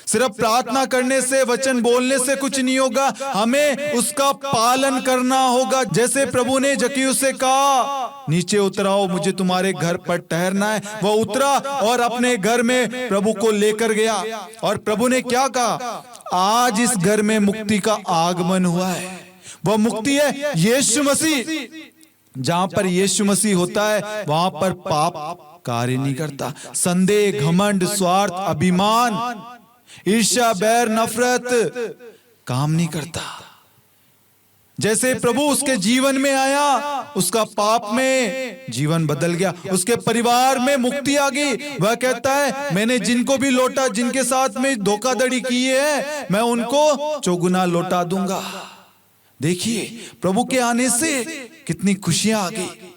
सिर्फ प्रार्थना करने से, वचन बोलने से कुछ नहीं होगा, हमें उसका पालन करना होगा। जैसे प्रभु ने जक्कैयुस से कहा, नीचे उतराओ, मुझे तुम्हारे घर पर ठहरना है। वह उतरा और अपने घर में प्रभु को लेकर गया। और प्रभु ने क्या कहा? आज इस घर में मुक्ति का आगमन हुआ है। वह मुक्ति है यीशु मसीह। जहां पर यीशु मसीह होता है वहां पर पाप कार्य नहीं करता। संदेह, घमंड, स्वार्थ, अभिमान, ईर्ष्या, बैर, नफरत काम नहीं करता। जैसे प्रभु उसके जीवन में आया, उसका पाप में जीवन बदल गया, उसके परिवार में मुक्ति आ गई। वह कहता है, मैंने जिनको भी लौटा, जिनके साथ में धोखाधड़ी की है, मैं उनको चौगुना लौटा दूंगा। देखिए प्रभु के आने से कितनी खुशियां आ गई।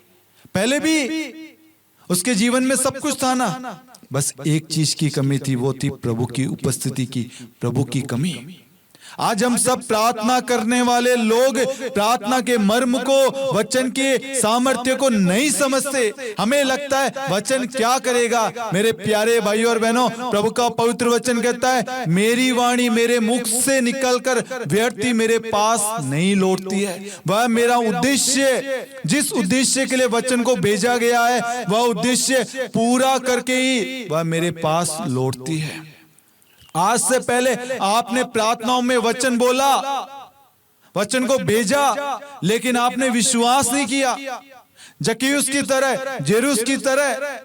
पहले भी उसके जीवन में सब कुछ था ना, बस एक चीज की कमी थी, वो थी प्रभु की उपस्थिति की, प्रभु की कमी। आज हम सब प्रार्थना करने वाले लोग प्रार्थना के मर्म को, वचन के सामर्थ्य को नहीं समझते। हमें लगता है वचन क्या करेगा। मेरे प्यारे भाइयों और बहनों, प्रभु का पवित्र वचन कहता है, मेरी वाणी मेरे मुख से निकलकर व्यर्थ मेरे पास नहीं लौटती है। वह मेरा उद्देश्य, जिस उद्देश्य के लिए वचन को भेजा गया है, वह उद्देश्य पूरा करके ही वह मेरे पास लौटती है। आज से पहले आपने प्रार्थनाओं में वचन बोला, वचन को भेजा, लेकिन आपने विश्वास नहीं किया। जक्कैयुस की तरह, जेरुस की तरह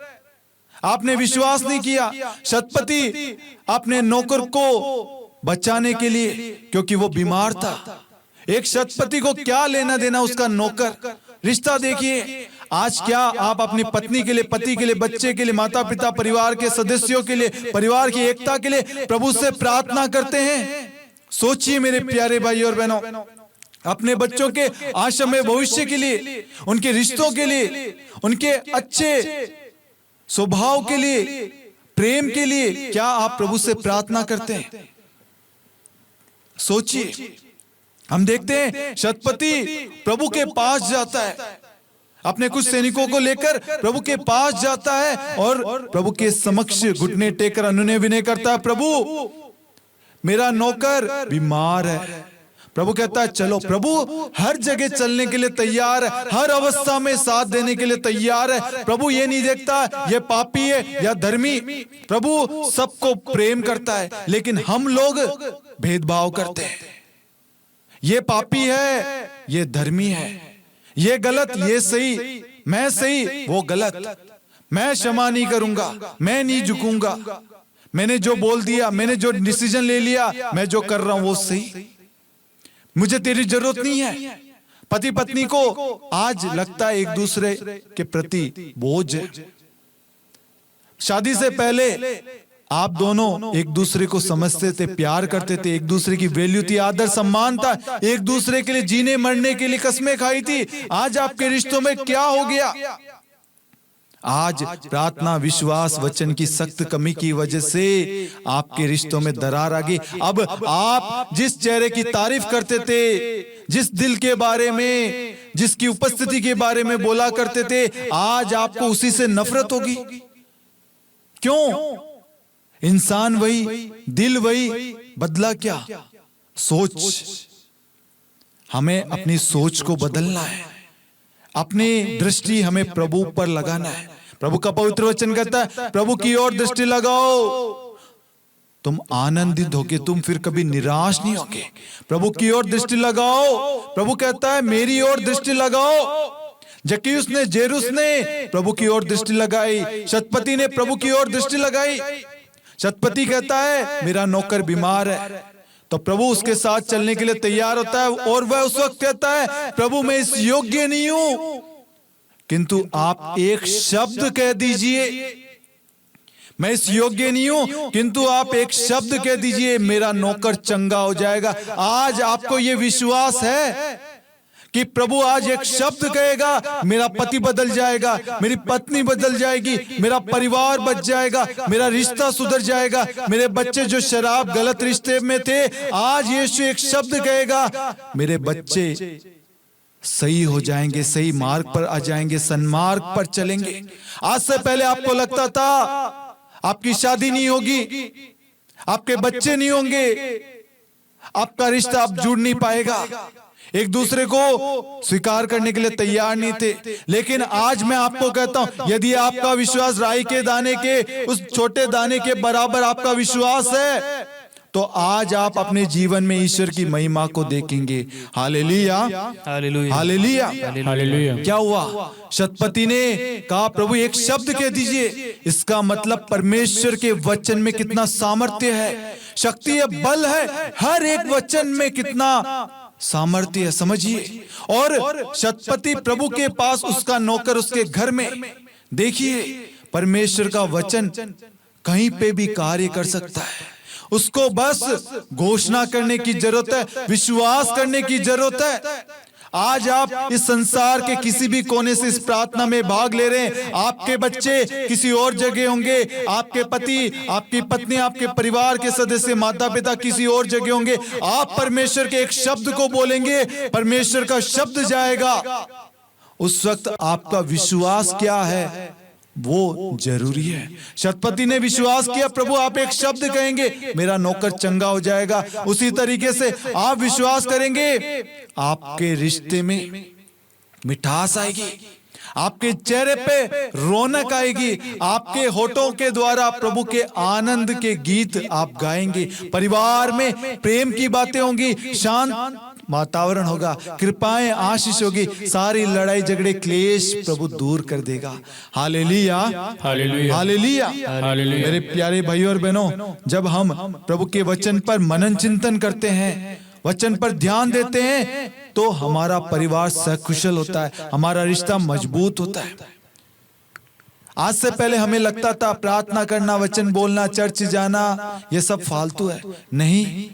आपने विश्वास नहीं किया। शतपति अपने नौकर को बचाने के लिए, क्योंकि वो बीमार था, एक शतपति को क्या लेना देना उसका नौकर। रिश्ता देखिए, आज क्या आप अपनी पत्नी के लिए, पति के लिए, बच्चे के लिए, माता पिता, परिवार के सदस्यों के लिए, परिवार की एकता के लिए प्रभु से प्रार्थना करते हैं? सोचिए मेरे प्यारे भाई और बहनों, अपने बच्चों के आश्रम भविष्य के लिए, उनके रिश्तों के लिए, उनके अच्छे स्वभाव के लिए, प्रेम के लिए, क्या आप प्रभु से प्रार्थना करते हैं? सोचिए। हम देखते हैं शतपति प्रभु के पास जाता है, अपने कुछ सैनिकों को लेकर प्रभु के पास जाता है और प्रभु के समक्ष घुटने टेकर अनुनय विनय करता है, प्रभु मेरा नौकर बीमार है। प्रभु कहता है चलो। प्रभु हर जगह चलने के लिए तैयार है, हर अवस्था में साथ देने के लिए तैयार है। प्रभु ये नहीं देखता ये पापी है या धर्मी, प्रभु सबको प्रेम करता है। लेकिन हम लोग भेदभाव करते हैं, ये पापी है, ये धर्मी है, ये गलत, ये सही, मैं सही, वो गलत, मैं क्षमा नहीं करूंगा, मैं नहीं झुकूंगा, मैंने जो बोल दिया, मैंने जो डिसीजन ले लिया, मैं जो कर रहा हूं वो सही, मुझे तेरी जरूरत नहीं है। पति पत्नी को आज लगता है एक दूसरे के प्रति बोझ है। शादी से पहले आप दोनों एक दूसरे को समझते थे, प्यार करते थे, एक दूसरे की वैल्यू थी, आदर सम्मान था, एक दूसरे के लिए जीने मरने के लिए कसमें खाई थी। आज आपके रिश्तों में क्या हो गया? आज प्रार्थना, विश्वास, वचन की सख्त कमी की वजह से आपके रिश्तों में दरार आ गई। अब आप जिस चेहरे की तारीफ करते थे, जिस दिल के बारे में, जिसकी उपस्थिति के बारे में बोला करते थे, आज आपको उसी से नफरत होगी। क्यों? इंसान वही, दिल वही, बदला क्या? सोच। हमें अपनी सोच को बदलना है, अपनी दृष्टि हमें प्रभु पर लगाना है। प्रभु का पवित्र वचन कहता है प्रभु की ओर दृष्टि लगाओ, तुम आनंदित होगे, तुम फिर कभी निराश नहीं होगे। प्रभु की ओर दृष्टि लगाओ। प्रभु कहता है मेरी ओर दृष्टि लगाओ। जक्कैयुस ने, जेरुस ने प्रभु की ओर दृष्टि लगाई, शतपति ने प्रभु की ओर दृष्टि लगाई। शतपति कहता है मेरा नौकर बीमार है, तो प्रभु उसके साथ चलने के लिए तैयार होता है और वह उस वक्त कहता है प्रभु मैं इस योग्य नहीं हूं, किंतु आप एक शब्द कह दीजिए, मैं इस योग्य नहीं हूं, किंतु आप एक शब्द कह दीजिए, मेरा नौकर चंगा हो जाएगा। आज आपको यह विश्वास है कि प्रभु आज एक शब्द कहेगा, मेरा पति बदल जाएगा, मेरी पत्नी बदल जाएगी, मेरा परिवार बच जाएगा, मेरा रिश्ता सुधर जाएगा, मेरे बच्चे जो शराब गलत रिश्ते में थे, आज यीशु एक शब्द कहेगा, मेरे बच्चे सही हो जाएंगे, सही मार्ग पर आ जाएंगे, सन्मार्ग पर चलेंगे। आज से पहले आपको लगता था आपकी शादी नहीं होगी, आपके बच्चे नहीं होंगे, आपका रिश्ता अब जुड़ नहीं पाएगा, एक दूसरे को स्वीकार करने के लिए तैयार नहीं थे। लेकिन आज मैं आपको कहता हूं, यदि आपका विश्वास राई के दाने के, उस छोटे दाने के बराबर आपका विश्वास है, तो आज आप अपने जीवन में ईश्वर की महिमा को देखेंगे। Hallelujah, hallelujah, hallelujah, hallelujah. क्या हुआ? शतपति ने कहा प्रभु एक शब्द कह दीजिए। इसका मतलब परमेश्वर के वचन में कितना सामर्थ्य है, शक्ति है, बल है, हर एक वचन में कितना सामर्थ्य है, समझिए। और शतपति प्रभु के पास, उसका नौकर उसके घर में, देखिए परमेश्वर का वचन कहीं पे भी कार्य कर सकता है। उसको बस घोषणा करने की जरूरत है, विश्वास करने की जरूरत है। आज आप इस संसार के किसी भी कोने से इस प्रार्थना में भाग ले रहे हैं, आपके बच्चे किसी और जगह होंगे, आपके पति, आपकी पत्नी, आपके परिवार के सदस्य, माता पिता किसी और जगह होंगे। आप परमेश्वर के एक शब्द को बोलेंगे, परमेश्वर का शब्द जाएगा। उस वक्त आपका विश्वास क्या है वो जरूरी है। शतपति ने विश्वास किया, प्रभु आप एक शब्द कहेंगे मेरा नौकर चंगा हो जाएगा। उसी तरीके से आप विश्वास करेंगे, आपके रिश्ते में मिठास आएगी, आपके चेहरे पे रौनक आएगी, आपके होठों के द्वारा प्रभु के आनंद के गीत आप गाएंगे, परिवार में प्रेम की बातें होंगी, शांत वातावरण होगा, कृपाएं आशीष होगी, सारी लड़ाई झगड़े क्लेश प्रभु दूर कर देगा। Hallelujah, hallelujah, hallelujah, hallelujah. मेरे प्यारे भाइयों और बहनों, जब हम प्रभु के वचन पर मनन चिंतन करते हैं, वचन पर ध्यान देते हैं, तो हमारा परिवार सकुशल होता है, हमारा रिश्ता मजबूत होता है। आज से पहले हमें लगता था प्रार्थना करना, वचन बोलना, चर्च जाना ये सब फालतू है। नहीं,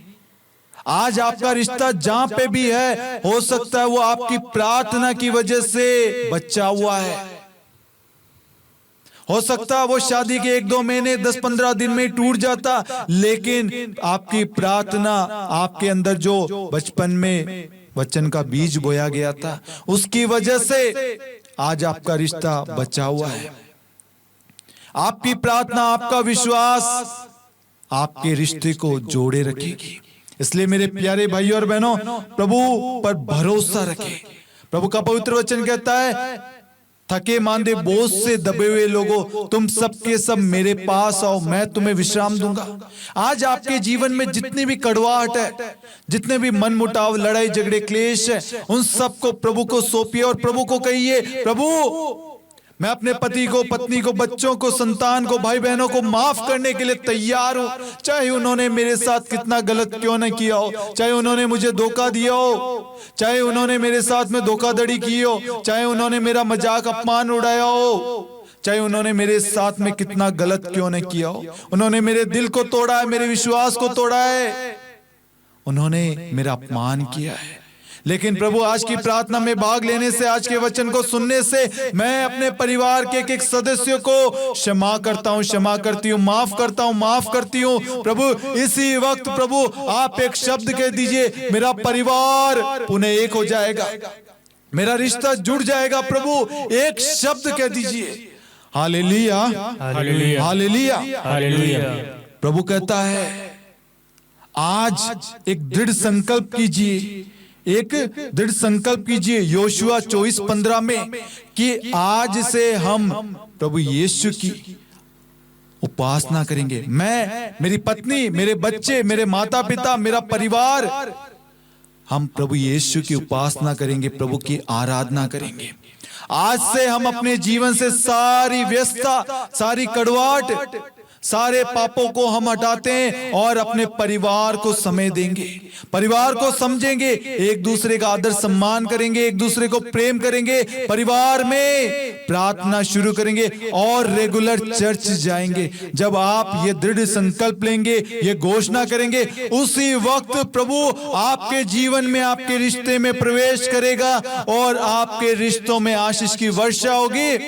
आज आपका रिश्ता जहां पे भी है, हो सकता है वो आपकी प्रार्थना की वजह से बचा हुआ है, हो सकता है वो शादी के 1-2 महीने 10-15 दिन में टूट जाता, लेकिन आपकी प्रार्थना, आपके अंदर जो बचपन में वचन का बीज बोया गया था, उसकी वजह से आज आपका रिश्ता बचा हुआ है। आपकी प्रार्थना, आपका विश्वास आपके रिश्ते को जोड़े रखेगी। इसलिए मेरे प्यारे भाइयों और बहनों, प्रभु पर भरोसा रखें। प्रभु का पवित्र वचन कहता है, थके मांदे बोझ से दबे हुए लोगों, तुम सबके सब मेरे पास आओ, मैं तुम्हें विश्राम दूंगा। आज आपके जीवन में जितनी भी कड़वाहट है, जितने भी मनमुटाव, लड़ाई झगड़े, क्लेश है, उन सबको प्रभु को सौंपिए और प्रभु को कहिए, प्रभु मैं अपने पति को, पत्नी को, बच्चों को, संतान को, भाई बहनों को माफ करने के लिए तैयार हूं, चाहे उन्होंने मेरे साथ कितना गलत क्यों न किया हो, चाहे उन्होंने मुझे धोखा दिया हो, चाहे उन्होंने मेरे साथ में धोखाधड़ी की हो, चाहे उन्होंने मेरा मजाक अपमान उड़ाया हो, चाहे उन्होंने मेरे साथ में कितना गलत क्यों न किया हो, उन्होंने मेरे दिल को तोड़ा है, मेरे विश्वास को तोड़ा है, उन्होंने मेरा अपमान किया है। लेकिन प्रभु आज की प्रार्थना में भाग लेने से, आज के वचन को सुनने से, मैं अपने परिवार के एक सदस्य को क्षमा करता हूं, क्षमा करती हूं, माफ करता हूं, माफ करती हूं। प्रभु इसी वक्त प्रभु आप एक शब्द कह दीजिए, मेरा परिवार पुनः एक हो जाएगा, मेरा रिश्ता जुड़ जाएगा। प्रभु एक शब्द कह दीजिए। Hallelujah, hallelujah, hallelujah, hallelujah. प्रभु कहता है, आज एक दृढ़ संकल्प कीजिए, एक दृढ़ संकल्प कीजिए योशुआ 24:15 में, कि आज से हम प्रभु यीशु की उपासना करेंगे। मैं, मेरी पत्नी, मेरे बच्चे, मेरे माता पिता, मेरा परिवार, हम प्रभु यीशु की उपासना करेंगे, प्रभु की आराधना करेंगे। आज से हम अपने जीवन से सारी व्यस्तता, सारी कड़वाहट, सारे पापों को हम हटाते हैं और अपने परिवार को समय देंगे, परिवार को समझेंगे, एक दूसरे का आदर सम्मान करेंगे, एक दूसरे को प्रेम करेंगे, परिवार में प्रार्थना शुरू करेंगे और रेगुलर चर्च जाएंगे। जब आप ये दृढ़ संकल्प लेंगे, ये घोषणा करेंगे, उसी वक्त प्रभु आपके जीवन में, आपके रिश्ते में प्रवेश करेगा और आपके रिश्तों में आशीष की वर्षा होगी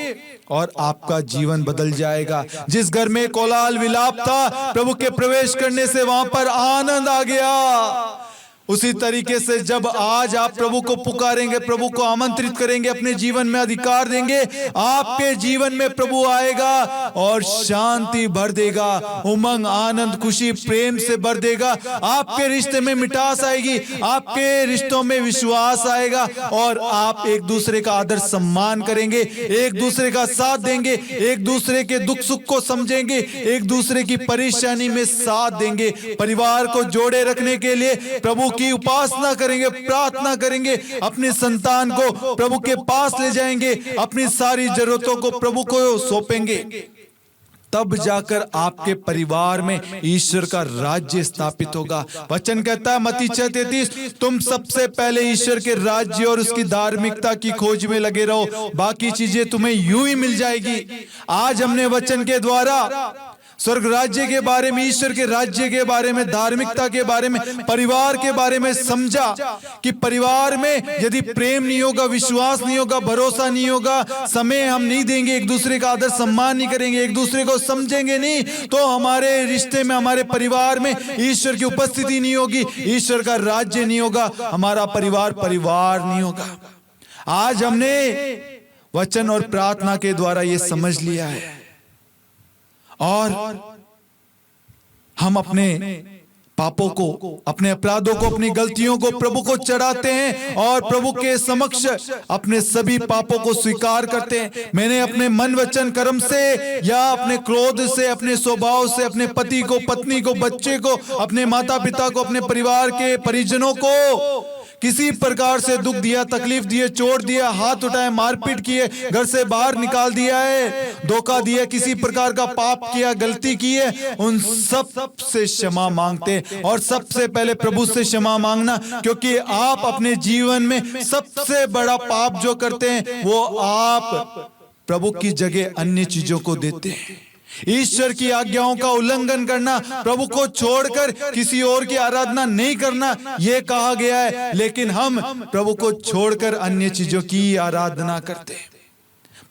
और आपका जीवन बदल जाएगा। जिस घर में कोलाहल विलाप था, प्रभु के प्रवेश करने से वहां पर आनंद आ गया। उसी तरीके से जब आज आप प्रभु को पुकारेंगे, प्रभु को आमंत्रित करेंगे, अपने जीवन में अधिकार देंगे, आपके जीवन में प्रभु आएगा और शांति भर देगा, उमंग, आनंद, खुशी, प्रेम से भर देगा। आपके रिश्ते में मिठास आएगी, आपके रिश्तों में विश्वास आएगा और आप एक दूसरे का आदर सम्मान करेंगे, एक दूसरे का साथ देंगे, एक दूसरे के दुख सुख को समझेंगे, एक दूसरे की परेशानी में साथ देंगे। परिवार को जोड़े रखने के लिए प्रभु की उपासना करेंगे, प्रार्थना करेंगे, अपने संतान को प्रभु के पास ले जाएंगे, अपनी सारी जरूरतों को प्रभु को सौंपेंगे। तब जाकर आपके परिवार में ईश्वर का राज्य स्थापित होगा। वचन कहता है मत्ती 6:33, तुम सबसे पहले ईश्वर के राज्य और उसकी धार्मिकता की खोज में लगे रहो, बाकी चीजें तुम्हें यूं ही मिल जाएगी। आज हमने वचन के द्वारा स्वर्ग राज्य के बारे में, ईश्वर के राज्य के बारे में, धार्मिकता के बारे में, परिवार के बारे में समझा कि परिवार में यदि प्रेम नहीं होगा, विश्वास नहीं होगा, भरोसा नहीं होगा, समय हम नहीं देंगे, एक दूसरे का आदर सम्मान नहीं करेंगे, एक दूसरे को समझेंगे नहीं, तो हमारे रिश्ते में, हमारे परिवार में ईश्वर की उपस्थिति नहीं होगी, ईश्वर का राज्य नहीं होगा, हमारा परिवार परिवार नहीं होगा। आज हमने वचन और प्रार्थना के द्वारा ये समझ लिया है और हम अपने पापों को, अपने अपराधों को, अपनी गलतियों को प्रभु को चढ़ाते हैं और प्रभु के समक्ष अपने सभी पापों को स्वीकार करते हैं। मैंने अपने मन वचन कर्म से या अपने क्रोध से, अपने स्वभाव से, अपने पति को, पत्नी को, बच्चे को, अपने माता पिता को, अपने परिवार के परिजनों को किसी प्रकार से दुख दिया, तकलीफ दिए, चोट दिया, हाथ उठाए, मारपीट किए, घर से बाहर निकाल दिया है, धोखा दिया, किसी प्रकार का पाप किया, गलती की है, उन सब से क्षमा मांगते। और सबसे पहले प्रभु से क्षमा मांगना, क्योंकि आप अपने जीवन में सबसे बड़ा पाप जो करते हैं वो आप प्रभु की जगह अन्य चीजों को देते हैं। ईश्वर की आज्ञाओं का उल्लंघन करना, प्रभु को छोड़कर किसी और की आराधना नहीं करना, यह कहा गया है। लेकिन हम प्रभु को छोड़कर अन्य चीजों की आराधना करते हैं।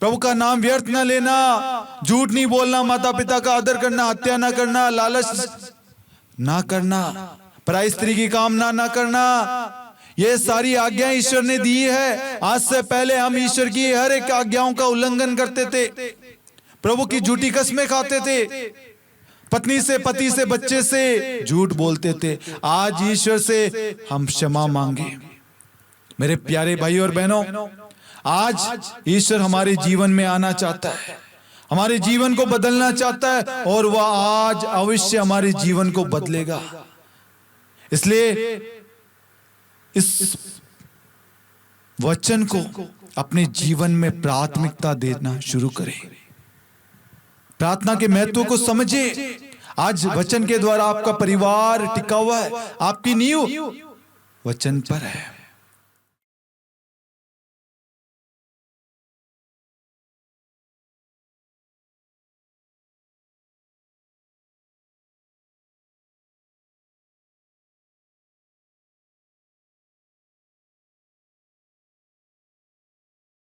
प्रभु का नाम व्यर्थ न लेना, झूठ नहीं बोलना, माता पिता का आदर करना, हत्या ना करना, लालच ना करना, पराई स्त्री की कामना ना करना, ये सारी आज्ञाएं ईश्वर ने दी है। आज से पहले हम ईश्वर की हर एक आज्ञाओं का उल्लंघन करते थे, प्रभु की झूठी कसमें खाते थे, पत्नी से, पति से, बच्चे से झूठ बोलते थे। आज ईश्वर से हम क्षमा मांगे। मेरे प्यारे भाई और बहनों, आज ईश्वर हमारे जीवन में आना चाहता है, हमारे जीवन को बदलना चाहता है, और वह आज अवश्य हमारे जीवन को बदलेगा। इसलिए इस वचन को अपने जीवन में प्राथमिकता देना शुरू करें। प्रार्थना के महत्व को समझे। आज वचन के द्वारा आपका परिवार टिका हुआ है, आपकी नींव वचन पर है।